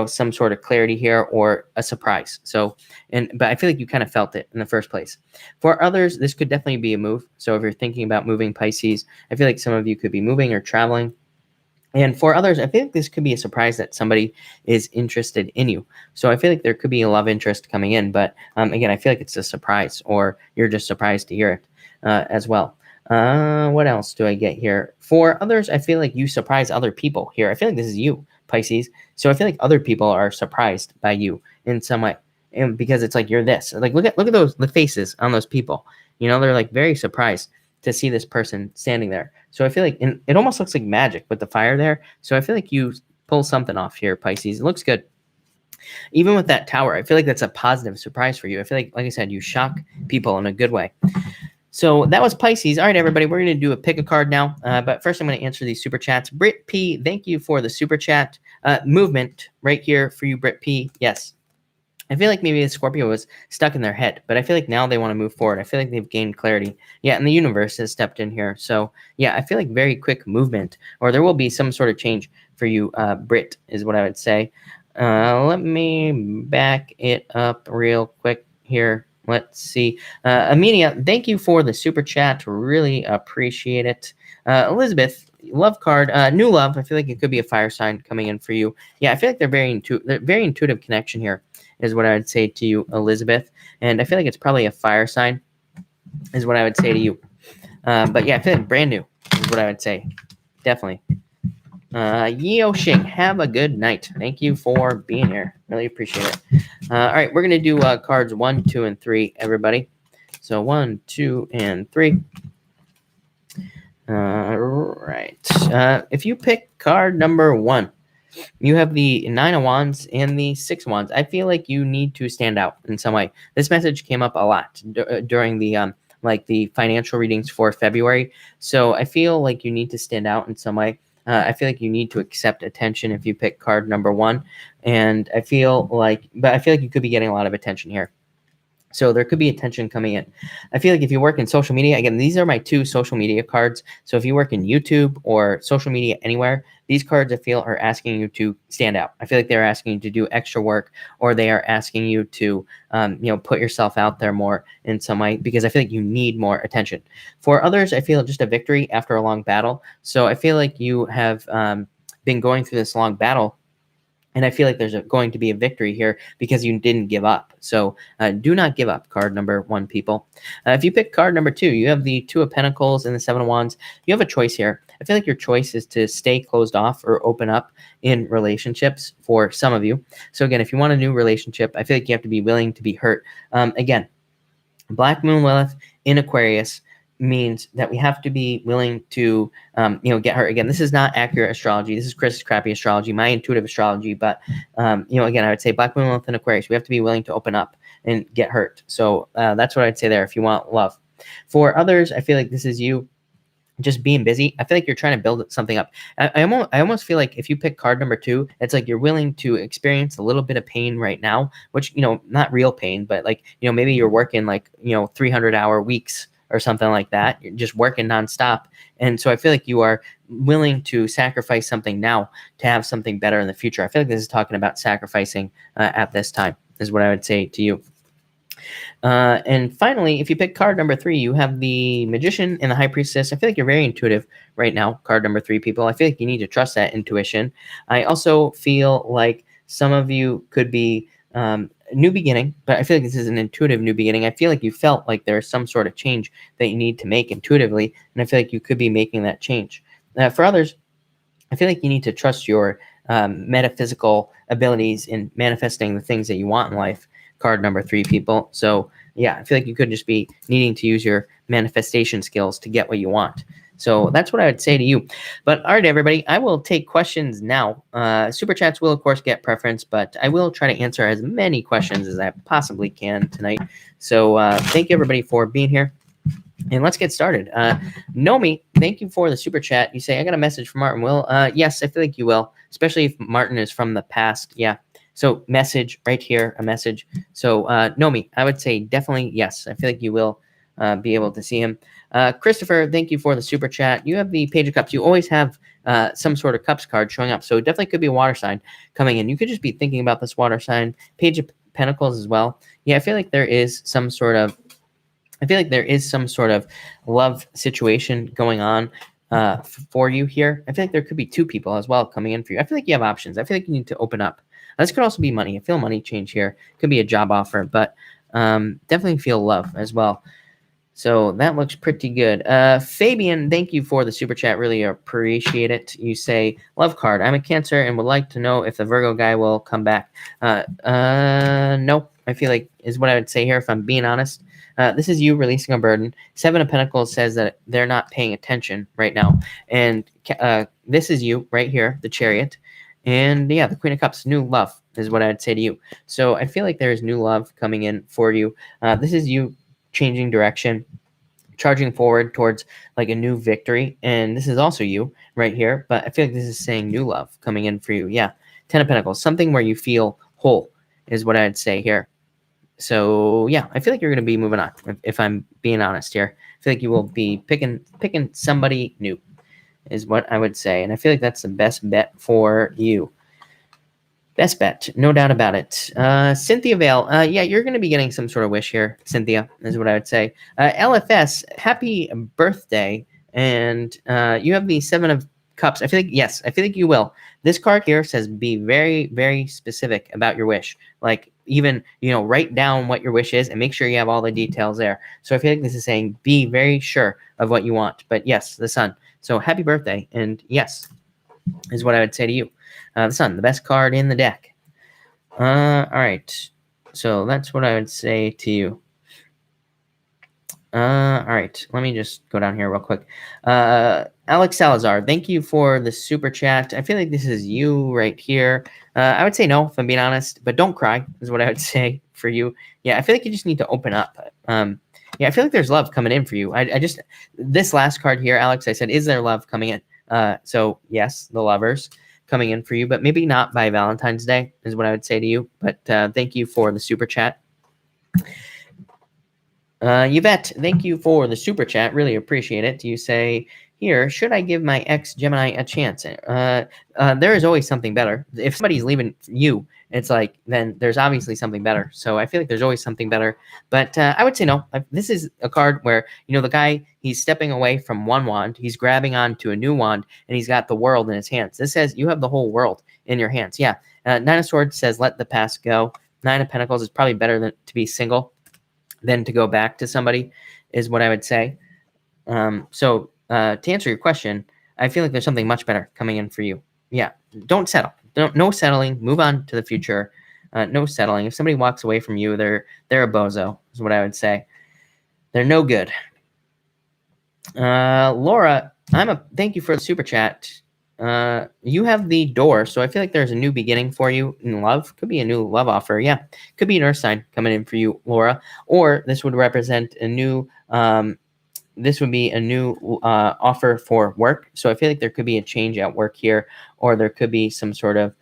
some sort of clarity here or a surprise. So, but I feel like you kind of felt it in the first place. For others, this could definitely be a move. So if you're thinking about moving, Pisces, I feel like some of you could be moving or traveling. And for others, I feel like this could be a surprise that somebody is interested in you. So I feel like there could be a love interest coming in. But again, I feel like it's a surprise, or you're just surprised to hear it as well. What else do I get here? For others, I feel like you surprise other people here. I feel like this is you, Pisces. So I feel like other people are surprised by you in some way. And because it's like you're this. Like look at the faces on those people. They're like very surprised to see this person standing there. So I feel like it almost looks like magic with the fire there. So I feel like you pull something off here, Pisces. It looks good. Even with that tower, I feel like that's a positive surprise for you. I feel like I said, you shock people in a good way. So that was Pisces. All right, everybody, we're going to do a pick a card now. But first, I'm going to answer these super chats. Britt P, thank you for the super chat. Movement right here for you, Britt P. Yes. I feel like maybe the Scorpio was stuck in their head, but I feel like now they want to move forward. I feel like they've gained clarity. Yeah, and the universe has stepped in here. So, yeah, I feel like very quick movement, or there will be some sort of change for you, Brit, is what I would say. Let me back it up real quick here. Let's see. Amelia, thank you for the super chat. Really appreciate it. Elizabeth, love card, new love. I feel like it could be a fire sign coming in for you. Yeah, I feel like they're very intuitive connection here, is what I would say to you, Elizabeth. And I feel like it's probably a fire sign, is what I would say to you. But yeah, I feel like brand new is what I would say. Definitely. Yeo Shing, have a good night. Thank you for being here. Really appreciate it. All right, we're going to do cards 1, 2, and 3, everybody. So 1, 2, and 3. Right. If you pick card number 1, you have the 9 of Wands and the 6 of Wands. I feel like you need to stand out in some way. This message came up a lot during the the financial readings for February. So I feel like you need to stand out in some way. I feel like you need to accept attention if you pick card number 1. And I feel like you could be getting a lot of attention here. So there could be attention coming in. I feel like if you work in social media, again, these are my 2 social media cards. So if you work in YouTube or social media anywhere, these cards I feel are asking you to stand out. I feel like they're asking you to do extra work, or they are asking you to, put yourself out there more in some way, because I feel like you need more attention. For others, I feel just a victory after a long battle. So I feel like you have been going through this long battle, and I feel like there's going to be a victory here because you didn't give up. So do not give up, card number 1, people. If you pick card number 2, you have the 2 of Pentacles and the 7 of Wands. You have a choice here. I feel like your choice is to stay closed off or open up in relationships for some of you. So again, if you want a new relationship, I feel like you have to be willing to be hurt. Again, Black Moon Lilith in Aquarius means that we have to be willing to, get hurt. Again, this is not accurate astrology. This is Chris's crappy astrology, my intuitive astrology. But, again, I would say Black Moon Lilith in Aquarius, we have to be willing to open up and get hurt. So that's what I'd say there if you want love. For others, I feel like this is you just being busy. I feel like you're trying to build something up. I almost feel like if you pick card number 2, it's like you're willing to experience a little bit of pain right now, which, not real pain, but maybe you're working 300-hour weeks or something like that. You're just working nonstop. And so I feel like you are willing to sacrifice something now to have something better in the future. I feel like this is talking about sacrificing at this time, is what I would say to you. And finally, if you pick card number 3, you have the Magician and the High Priestess. I feel like you're very intuitive right now, card number 3 people. I feel like you need to trust that intuition. I also feel like some of you could be new beginning, but I feel like this is an intuitive new beginning. I feel like you felt like there's some sort of change that you need to make intuitively, and I feel like you could be making that change. For others, I feel like you need to trust your metaphysical abilities in manifesting the things that you want in life, card number 3 people. So yeah, I feel like you could just be needing to use your manifestation skills to get what you want. So that's what I would say to you. But all right, everybody, I will take questions now. Super chats will, of course, get preference, but I will try to answer as many questions as I possibly can tonight. So thank you, everybody, for being here. And let's get started. Nomi, thank you for the super chat. You say, I got a message from Martin. Will, yes, I feel like you will, especially if Martin is from the past. Yeah. So message right here, a message. So Nomi, I would say definitely yes. I feel like you will be able to see him. Christopher, thank you for the super chat. You have the Page of Cups. You always have some sort of Cups card showing up. So it definitely could be a water sign coming in. You could just be thinking about this water sign. Page of Pentacles as well. Yeah, I feel like there is some sort of love situation going on for you here. I feel like there could be 2 people as well coming in for you. I feel like you have options. I feel like you need to open up. This could also be money. I feel money change here. Could be a job offer, but definitely feel love as well. So that looks pretty good. Fabian, thank you for the super chat. Really appreciate it. You say, love card. I'm a Cancer and would like to know if the Virgo guy will come back. No, I feel like is what I would say here if I'm being honest. This is you releasing a burden. 7 of Pentacles says that they're not paying attention right now. And this is you right here, the Chariot. And yeah, the Queen of Cups, new love is what I'd say to you. So I feel like there is new love coming in for you. This is you changing direction, charging forward towards like a new victory. And this is also you right here. But I feel like this is saying new love coming in for you. Yeah, 10 of Pentacles, something where you feel whole is what I'd say here. So yeah, I feel like you're going to be moving on. If I'm being honest here, I feel like you will be picking somebody new, is what I would say, and I feel like that's the best bet for you. Best bet, no doubt about it. Cynthia Vale, yeah, you're going to be getting some sort of wish here, Cynthia, is what I would say. LFS, happy birthday, and you have the 7 of Cups. I feel like, yes, I feel like you will. This card here says be very, very specific about your wish. Like even, write down what your wish is and make sure you have all the details there. So I feel like this is saying be very sure of what you want. But yes, the Sun. So happy birthday, and yes, is what I would say to you. The Sun, the best card in the deck. All right. So that's what I would say to you. All right. Let me just go down here real quick. Alex Salazar, thank you for the super chat. I feel like this is you right here. I would say no, if I'm being honest, but don't cry is what I would say for you. Yeah, I feel like you just need to open up. Yeah, I feel like there's love coming in for you. I just, this last card here, Alex, I said, is there love coming in? So yes, the lovers coming in for you, but maybe not by Valentine's Day is what I would say to you. But thank you for the super chat. Yvette, thank you for the super chat. Really appreciate it. You say here, should I give my ex Gemini a chance? There is always something better. If somebody's leaving you, it's like, then there's obviously something better. So I feel like there's always something better. But I would say no. This is a card where, the guy, he's stepping away from one wand. He's grabbing onto a new wand, and he's got the world in his hands. This says you have the whole world in your hands. Yeah. 9 of Swords says let the past go. 9 of Pentacles is probably better than to be single than to go back to somebody, is what I would say. So to answer your question, I feel like there's something much better coming in for you. Yeah, don't settle. No settling. Move on to the future. No settling. If somebody walks away from you, they're a bozo, is what I would say. They're no good. Laura, thank you for the super chat. You have the Door, so I feel like there's a new beginning for you in love. Could be a new love offer. Yeah, could be an Earth sign coming in for you, Laura. Or this would represent a new. This would be a new offer for work. So I feel like there could be a change at work here, or there could be some sort of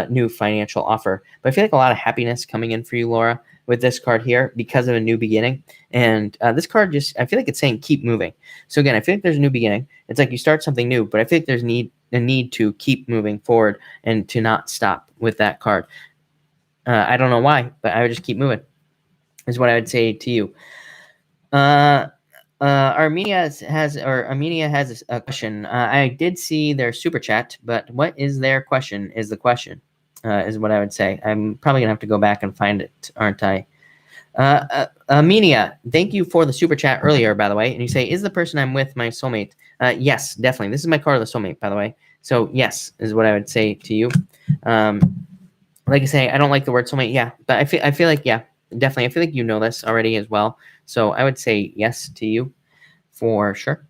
new financial offer. But I feel like a lot of happiness coming in for you, Laura, with this card here because of a new beginning. And this card just, I feel like it's saying keep moving. So again, I feel like there's a new beginning. It's like you start something new, but I feel like there's a need to keep moving forward and to not stop with that card. I don't know why, but I would just keep moving. is what I would say to you. Uh, Armenia has a question. I did see their super chat, but what is their question? Is the question, is what I would say. I'm probably gonna have to go back and find it, aren't I? Armenia, thank you for the super chat earlier, by the way. And you say, is the person I'm with my soulmate? Yes, definitely. This is my card of the soulmate, by the way. So yes, is what I would say to you. Like I say, I don't like the word soulmate. Yeah, but I feel like, yeah, definitely. I feel like you know this already as well. So I would say yes to you for sure.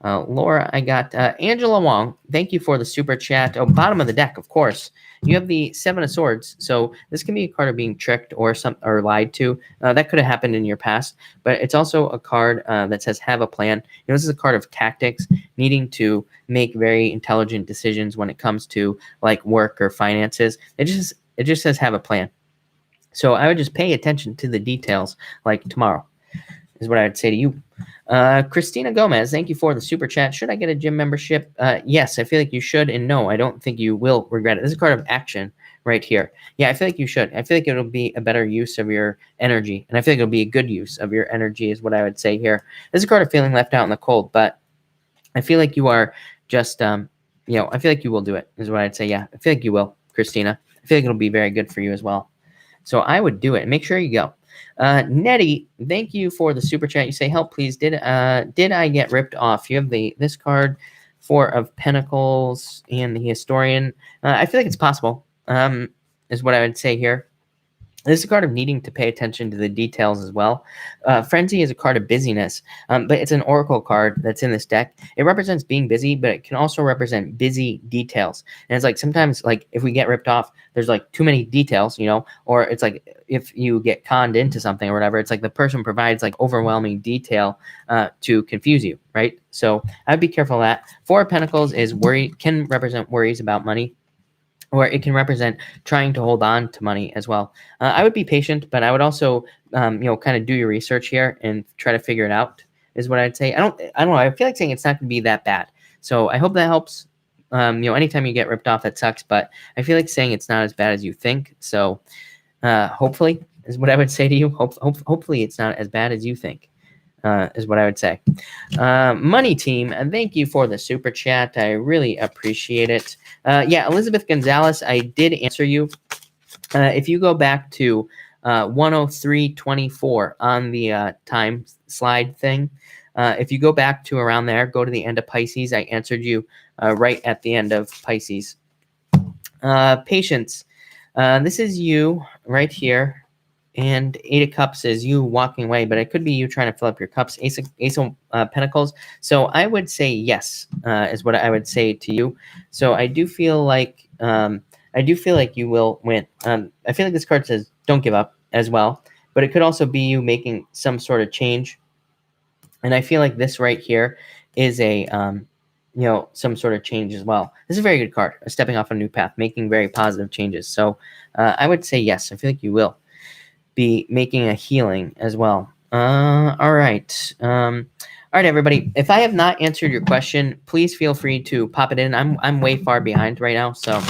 Laura, I got Angela Wong. Thank you for the super chat. Oh, bottom of the deck, of course. You have the Seven of Swords, so this can be a card of being tricked or lied to. That could have happened in your past, but it's also a card that says have a plan. This is a card of tactics, needing to make very intelligent decisions when it comes to like work or finances. It just says have a plan. So I would just pay attention to the details, like tomorrow, is what I would say to you. Christina Gomez, thank you for the super chat. Should I get a gym membership? Yes, I feel like you should. And no, I don't think you will regret it. This is a card of action right here. Yeah, I feel like you should. I feel like it'll be a better use of your energy. And I feel like it'll be a good use of your energy is what I would say here. This is a card of feeling left out in the cold, but I feel like you are just, I feel like you will do it is what I'd say. Yeah, I feel like you will, Christina. I feel like it'll be very good for you as well. So I would do it. Make sure you go. Nettie, thank you for the super chat. You say, help, please. Did I get ripped off? You have this card, Four of Pentacles and the Historian. I feel like it's possible, is what I would say here. This is a card of needing to pay attention to the details as well. Frenzy is a card of busyness, but it's an oracle card that's in this deck. It represents being busy, but it can also represent busy details. And it's like sometimes, like if we get ripped off, there's like too many details, or it's like if you get conned into something or whatever, it's like the person provides like overwhelming detail to confuse you, right? So I'd be careful of that. Four of Pentacles is can represent worries about money, or it can represent trying to hold on to money as well. I would be patient, but I would also, kind of do your research here and try to figure it out is what I'd say. I don't know. I feel like saying it's not going to be that bad. So I hope that helps. Anytime you get ripped off, that sucks, but I feel like saying it's not as bad as you think. So hopefully is what I would say to you. Hopefully it's not as bad as you think. Is what I would say. Money Team, and thank you for the super chat. I really appreciate it. Yeah, Elizabeth Gonzalez, I did answer you. If you go back to 103.24 on the time slide thing, if you go back to around there, go to the end of Pisces, I answered you right at the end of Pisces. Patience, this is you right here. And Eight of Cups is you walking away, but it could be you trying to fill up your cups. Ace of Pentacles. So I would say yes, is what I would say to you. So I do feel like you will win. I feel like this card says don't give up as well, but it could also be you making some sort of change. And I feel like this right here is a some sort of change as well. This is a very good card. Stepping off a new path, making very positive changes. So I would say yes. I feel like you will be making a healing as well. All right. All right, everybody. If I have not answered your question, please feel free to pop it in. I'm way far behind right now, so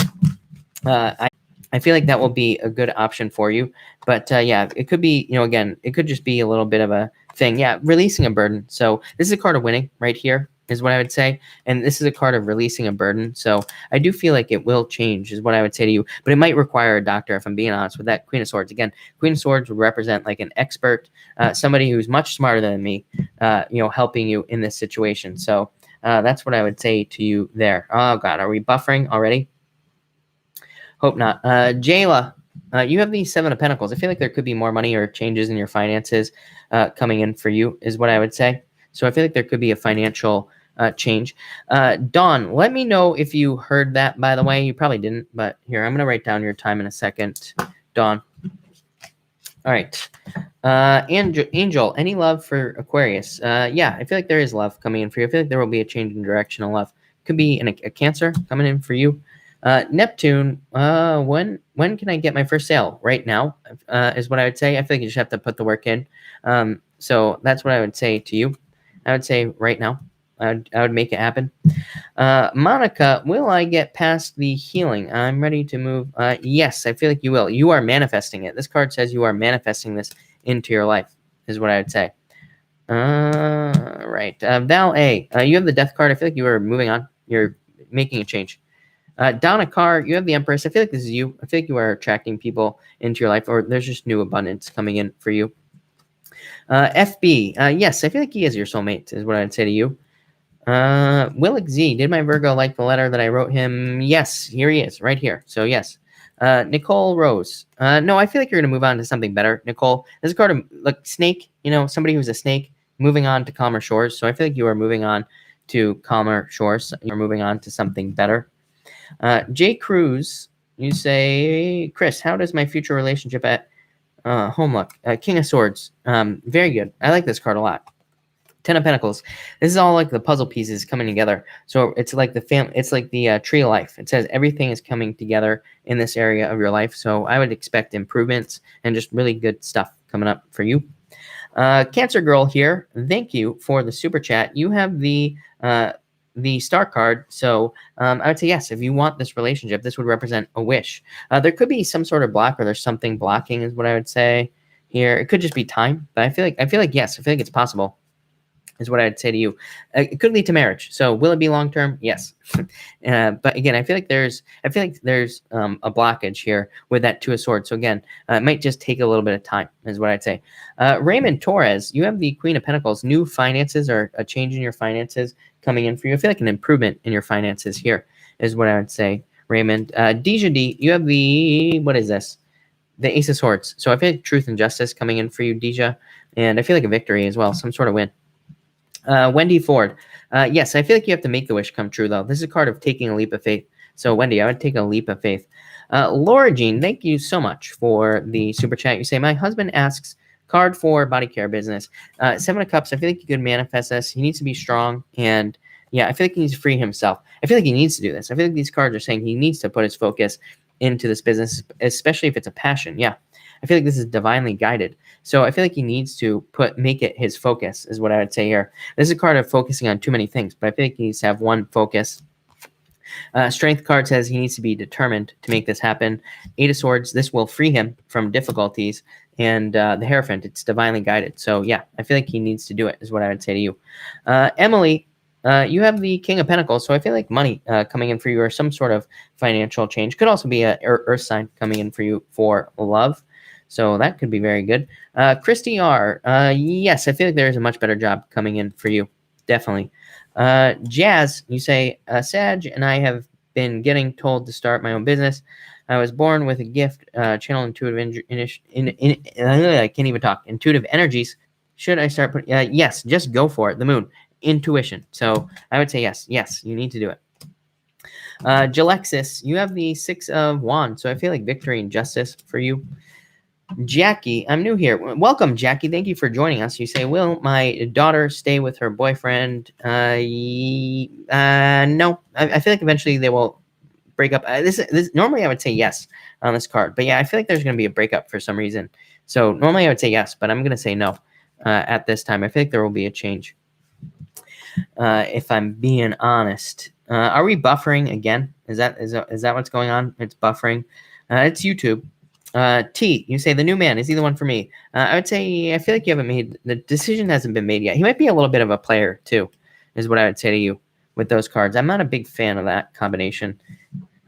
I feel like that will be a good option for you. But yeah, it could be, again, it could just be a little bit of a thing. Yeah, releasing a burden. So this is a card of winning right here, is what I would say. And this is a card of releasing a burden. So I do feel like it will change, is what I would say to you. But it might require a doctor, if I'm being honest, with that Queen of Swords. Again, Queen of Swords would represent like an expert, somebody who's much smarter than me, helping you in this situation. So that's what I would say to you there. Oh, God, are we buffering already? Hope not. Jayla, you have the Seven of Pentacles. I feel like there could be more money or changes in your finances coming in for you, is what I would say. So I feel like there could be a financial change. Dawn, let me know if you heard that, by the way. You probably didn't, but here, I'm going to write down your time in a second. Dawn. All right. Angel, any love for Aquarius? Yeah, I feel like there is love coming in for you. I feel like there will be a change in direction of love. Could be a Cancer coming in for you. Neptune, when can I get my first sale? Right now, is what I would say. I feel like you just have to put the work in. So that's what I would say to you. I would say right now. I would make it happen. Monica, will I get past the healing? I'm ready to move. Yes, I feel like you will. You are manifesting it. This card says you are manifesting this into your life, is what I would say. Right. Val A, you have the Death card. I feel like you are moving on. You're making a change. Donna Carr, you have the Empress. I feel like this is you. I feel like you are attracting people into your life, or there's just new abundance coming in for you. FB, yes, I feel like he is your soulmate, is what I'd say to you. Willick Z, did my Virgo like the letter that I wrote him? Yes, here he is, right here. So yes. Nicole Rose, no, I feel like you're gonna move on to something better, Nicole. There's a card of like snake, somebody who's a snake moving on to calmer shores. So I feel like you are moving on to calmer shores. You're moving on to something better. Jay Cruz, you say, Chris, how does my future relationship at home look? King of Swords, very good. I like this card a lot. 10 of Pentacles. This is all like the puzzle pieces coming together. So it's like it's like the tree of life. It says everything is coming together in this area of your life. So I would expect improvements and just really good stuff coming up for you. Cancer Girl here. Thank you for the super chat. You have the star card. So I would say yes, if you want this relationship, this would represent a wish. There could be some sort of block, or there's something blocking, is what I would say here. It could just be time, but I feel like yes, I feel like it's possible, is what I'd say to you. It could lead to marriage. So will it be long term? Yes. But again, I feel like there's a blockage here with that Two of Swords. So again, it might just take a little bit of time, is what I'd say. Raymond Torres, you have the Queen of Pentacles. New finances, or a change in your finances coming in for you. I feel like an improvement in your finances here, is what I would say, Raymond. Deja D, you have the, what is this? The Ace of Swords. So I feel like truth and justice coming in for you, Deja. And I feel like a victory as well, some sort of win. Wendy Ford. Yes, I feel like you have to make the wish come true, though. This is a card of taking a leap of faith. So, Wendy, I would take a leap of faith. Laura Jean, thank you so much for the super chat. You say, my husband asks, card for body care business. 7 of Cups, I feel like you could manifest this. He needs to be strong. And, yeah, I feel like he needs to free himself. I feel like he needs to do this. I feel like these cards are saying he needs to put his focus into this business, especially if it's a passion. Yeah. I feel like this is divinely guided. So I feel like he needs to make it his focus, is what I would say here. This is a card of focusing on too many things, but I feel like he needs to have one focus. Strength card says he needs to be determined to make this happen. 8 of Swords, this will free him from difficulties. And the Hierophant, it's divinely guided. So yeah, I feel like he needs to do it, is what I would say to you. Emily, you have the King of Pentacles, so I feel like money coming in for you, or some sort of financial change. Could also be a earth sign coming in for you for love. So that could be very good. Christy R. Yes, I feel like there is a much better job coming in for you. Definitely. Jazz, you say, Sag and I have been getting told to start my own business. I was born with a gift, channel intuitive I can't even talk. Intuitive energies. Should I start putting? Yes, just go for it. The moon. Intuition. So I would say yes. Yes, you need to do it. Jalexis, you have the 6 of Wands. So I feel like victory and justice for you. Jackie, I'm new here. Welcome, Jackie. Thank you for joining us. You say, will my daughter stay with her boyfriend? No. I feel like eventually they will break up. This normally I would say yes on this card, but yeah, I feel like there's going to be a breakup for some reason. So normally I would say yes, but I'm going to say no at this time. I feel like there will be a change. If I'm being honest, are we buffering again? Is that what's going on? It's buffering. It's YouTube. T, you say the new man, is he the one for me? I would say I feel like you haven't made the decision, hasn't been made yet. He might be a little bit of a player too, is what I would say to you with those cards. I'm not a big fan of that combination.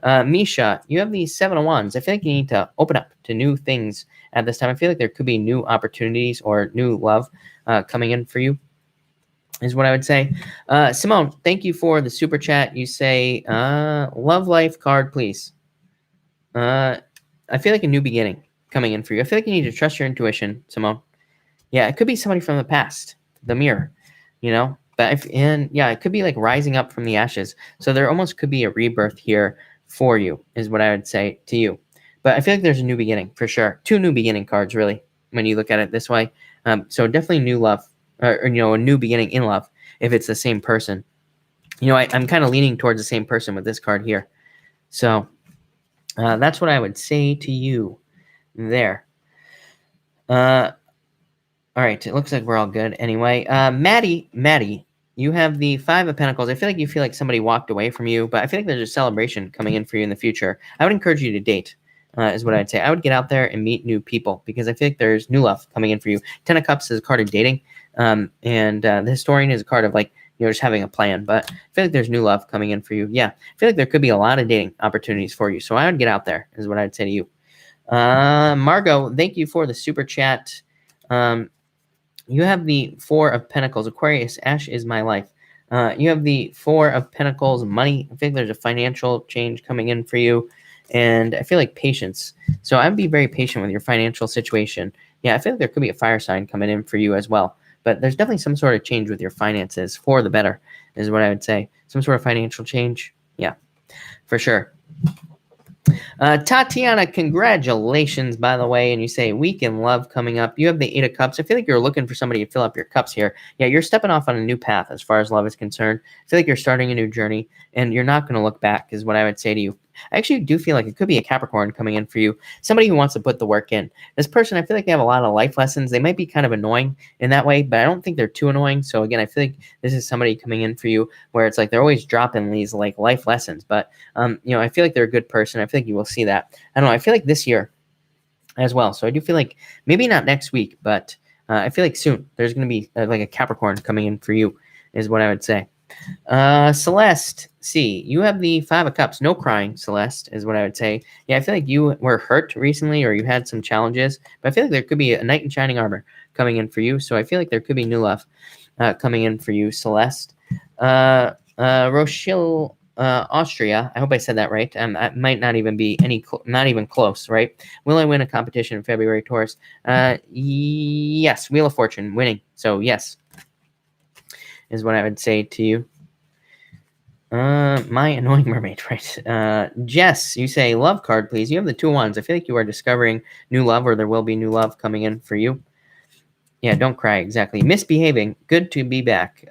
Misha, you have these 7 of Wands. I feel like you need to open up to new things at this time. I feel like there could be new opportunities or new love coming in for you, is what I would say. Simone, thank you for the super chat. You say love life card, please. I feel like a new beginning coming in for you. I feel like you need to trust your intuition, Simone. Yeah, it could be somebody from the past, the mirror, But it could be like rising up from the ashes. So there almost could be a rebirth here for you, is what I would say to you. But I feel like there's a new beginning for sure. 2 new beginning cards, really, when you look at it this way. So definitely new love, or a new beginning in love, if it's the same person. I'm kind of leaning towards the same person with this card here. So that's what I would say to you there. All right. It looks like we're all good anyway. Maddie, you have the 5 of Pentacles. I feel like you feel like somebody walked away from you, but I feel like there's a celebration coming in for you in the future. I would encourage you to date. is what I'd say. I would get out there and meet new people because I feel like there's new love coming in for you. 10 of Cups is a card of dating, and the Historian is a card of like, just having a plan. But I feel like there's new love coming in for you. Yeah, I feel like there could be a lot of dating opportunities for you. So I would get out there is what I'd say to you. Margot, thank you for the super chat. You have the Four of Pentacles. Aquarius, Ash is my life. You have the Four of Pentacles, money. I think there's a financial change coming in for you. And I feel like patience. So I'd be very patient with your financial situation. Yeah, I feel like there could be a fire sign coming in for you as well. But there's definitely some sort of change with your finances for the better, is what I would say. Some sort of financial change. Yeah, for sure. Tatiana, congratulations, by the way. And you say week in love coming up. You have the Eight of Cups. I feel like you're looking for somebody to fill up your cups here. Yeah, you're stepping off on a new path as far as love is concerned. I feel like you're starting a new journey, and you're not going to look back, is what I would say to you. I actually do feel like it could be a Capricorn coming in for you. Somebody who wants to put the work in. This person, I feel like they have a lot of life lessons. They might be kind of annoying in that way, but I don't think they're too annoying. So again, I feel like this is somebody coming in for you where it's like they're always dropping these like life lessons. But I feel like they're a good person. I feel like you will see that. I don't know. I feel like this year as well. So I do feel like maybe not next week, but I feel like soon there's going to be like a Capricorn coming in for you, is what I would say. Celeste, C, you have the Five of Cups. No crying, Celeste, is what I would say. Yeah, I feel like you were hurt recently or you had some challenges, but I feel like there could be a knight in shining armor coming in for you. So I feel like there could be new love coming in for you, Celeste. Rochelle, Austria, I hope I said that right. I might not even be not even close, right? Will I win a competition in February, Taurus? Yes, Wheel of Fortune, winning. So yes, is what I would say to you. My annoying mermaid, right? Jess, you say love card, please. You have the Two of Wands. I feel like you are discovering new love, or there will be new love coming in for you. Yeah, don't cry. Exactly. Misbehaving. Good to be back.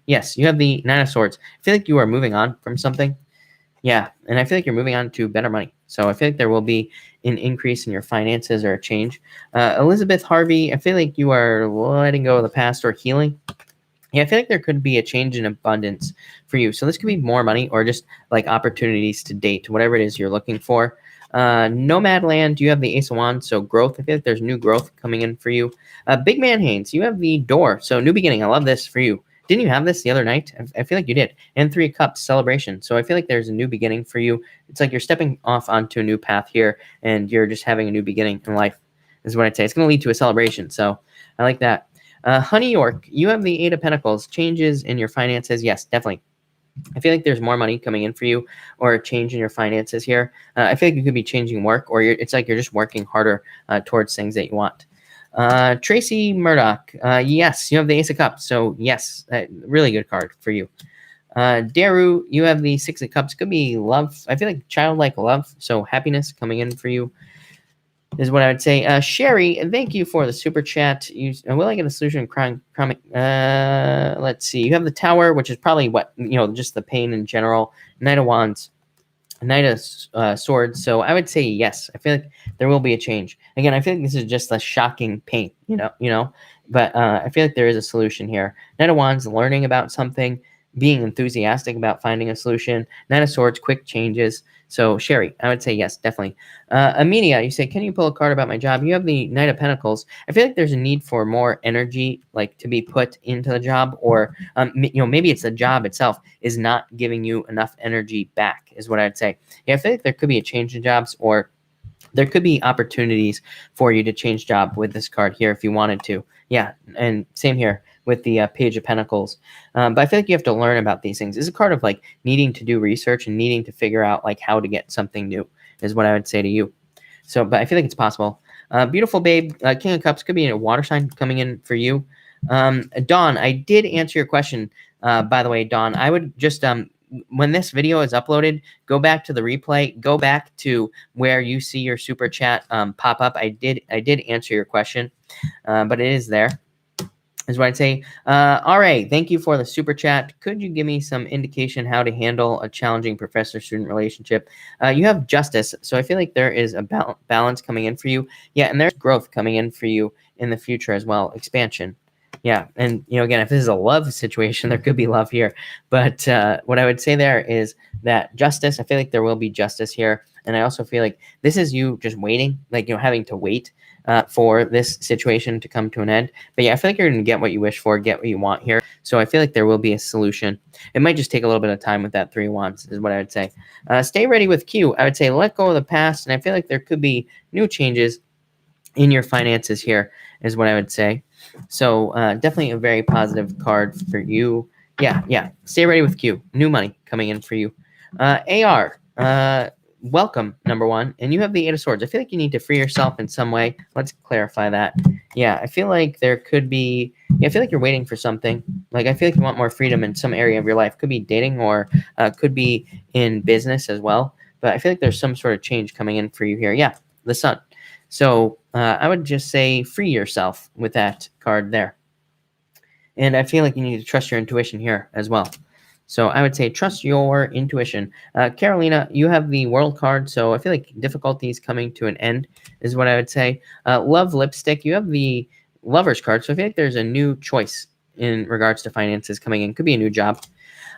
Yes, you have the Nine of Swords. I feel like you are moving on from something. Yeah, and I feel like you're moving on to better money. So I feel like there will be an increase in your finances or a change. Elizabeth Harvey, I feel like you are letting go of the past or healing. Yeah, I feel like there could be a change in abundance for you. So this could be more money or just like opportunities to date, whatever it is you're looking for. Nomad Land, you have the Ace of Wands, so growth. I feel like there's new growth coming in for you. Big Man Haynes, you have the Door, so new beginning. I love this for you. Didn't you have this the other night? I feel like you did. And Three of Cups, celebration. So I feel like there's a new beginning for you. It's like you're stepping off onto a new path here, and you're just having a new beginning in life, is what I'd say. It's going to lead to a celebration, so I like that. Honey York, you have the Eight of Pentacles. Changes in your finances. Yes, definitely. I feel like there's more money coming in for you or a change in your finances here. I feel like you could be changing work or it's like you're just working harder towards things that you want. Tracy Murdoch, yes, you have the Ace of Cups. So yes, really good card for you. Daru, you have the Six of Cups. Could be love. I feel like childlike love. So happiness coming in for you is what I would say. Sherry, thank you for the super chat. Will I get a solution? Let's see. You have the Tower, which is probably what, just the pain in general. Knight of Wands, Knight of Swords. So I would say yes. I feel like there will be a change. Again, I feel like this is just a shocking pain, but I feel like there is a solution here. Knight of Wands, learning about something, being enthusiastic about finding a solution. Knight of Swords, quick changes. So, Sherry, I would say yes, definitely. Amelia, you say, can you pull a card about my job? You have the Knight of Pentacles. I feel like there's a need for more energy, like to be put into the job, or maybe it's the job itself is not giving you enough energy back, is what I'd say. Yeah, I feel like there could be a change in jobs, or there could be opportunities for you to change job with this card here if you wanted to. Yeah, and same here with the Page of Pentacles. But I feel like you have to learn about these things. It's a card of like needing to do research and needing to figure out like how to get something new is what I would say to you. So, but I feel like it's possible. Beautiful babe, King of Cups could be a water sign coming in for you. Dawn, I did answer your question. By the way, Dawn, I would just, when this video is uploaded, go back to the replay, go back to where you see your super chat pop up. I did answer your question, but it is there, is what I'd say. All right, thank you for the super chat. Could you give me some indication how to handle a challenging professor-student relationship? You have Justice, so I feel like there is a balance coming in for you. Yeah, and there's growth coming in for you in the future as well, expansion. Yeah, and again, if this is a love situation, there could be love here. But what I would say there is that justice, I feel like there will be justice here. And I also feel like this is you just waiting, like, having to wait for this situation to come to an end. But yeah, I feel like you're going to get what you wish for, get what you want here. So I feel like there will be a solution. It might just take a little bit of time with that 3 of Wands is what I would say. Stay ready with Q. I would say let go of the past. And I feel like there could be new changes in your finances here is what I would say. So definitely a very positive card for you. Yeah. Stay ready with Q. New money coming in for you. AR. Welcome, number 1. And you have the 8 of Swords. I feel like you need to free yourself in some way. Let's clarify that. Yeah, I feel like there could be... Yeah, I feel like you're waiting for something. Like, I feel like you want more freedom in some area of your life. Could be dating or could be in business as well. But I feel like there's some sort of change coming in for you here. Yeah, the Sun. So I would just say free yourself with that card there. And I feel like you need to trust your intuition here as well. So I would say trust your intuition. Carolina, you have the World card, so I feel like difficulties coming to an end is what I would say. Love lipstick, you have the Lovers card, so I feel like there's a new choice in regards to finances coming in. Could be a new job.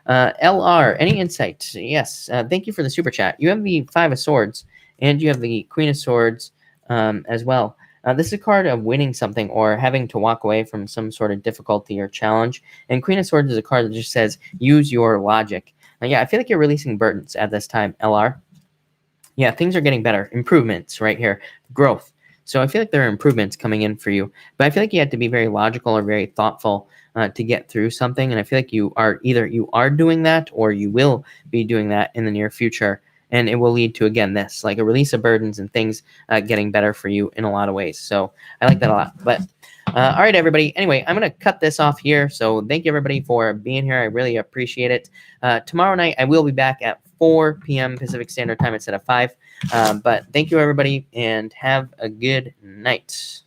LR, any insight? Yes. Thank you for the super chat. You have the 5 of Swords, and you have the Queen of Swords as well. This is a card of winning something or having to walk away from some sort of difficulty or challenge. And Queen of Swords is a card that just says, use your logic. Yeah, I feel like you're releasing burdens at this time, LR. Yeah, things are getting better. Improvements right here. Growth. So I feel like there are improvements coming in for you. But I feel like you have to be very logical or very thoughtful to get through something. And I feel like you are doing that or you will be doing that in the near future. And it will lead to, again, this, like a release of burdens and things getting better for you in a lot of ways. So I like that a lot. But all right, everybody. Anyway, I'm going to cut this off here. So thank you, everybody, for being here. I really appreciate it. Tomorrow night, I will be back at 4 p.m. Pacific Standard Time instead of 5. But thank you, everybody, and have a good night.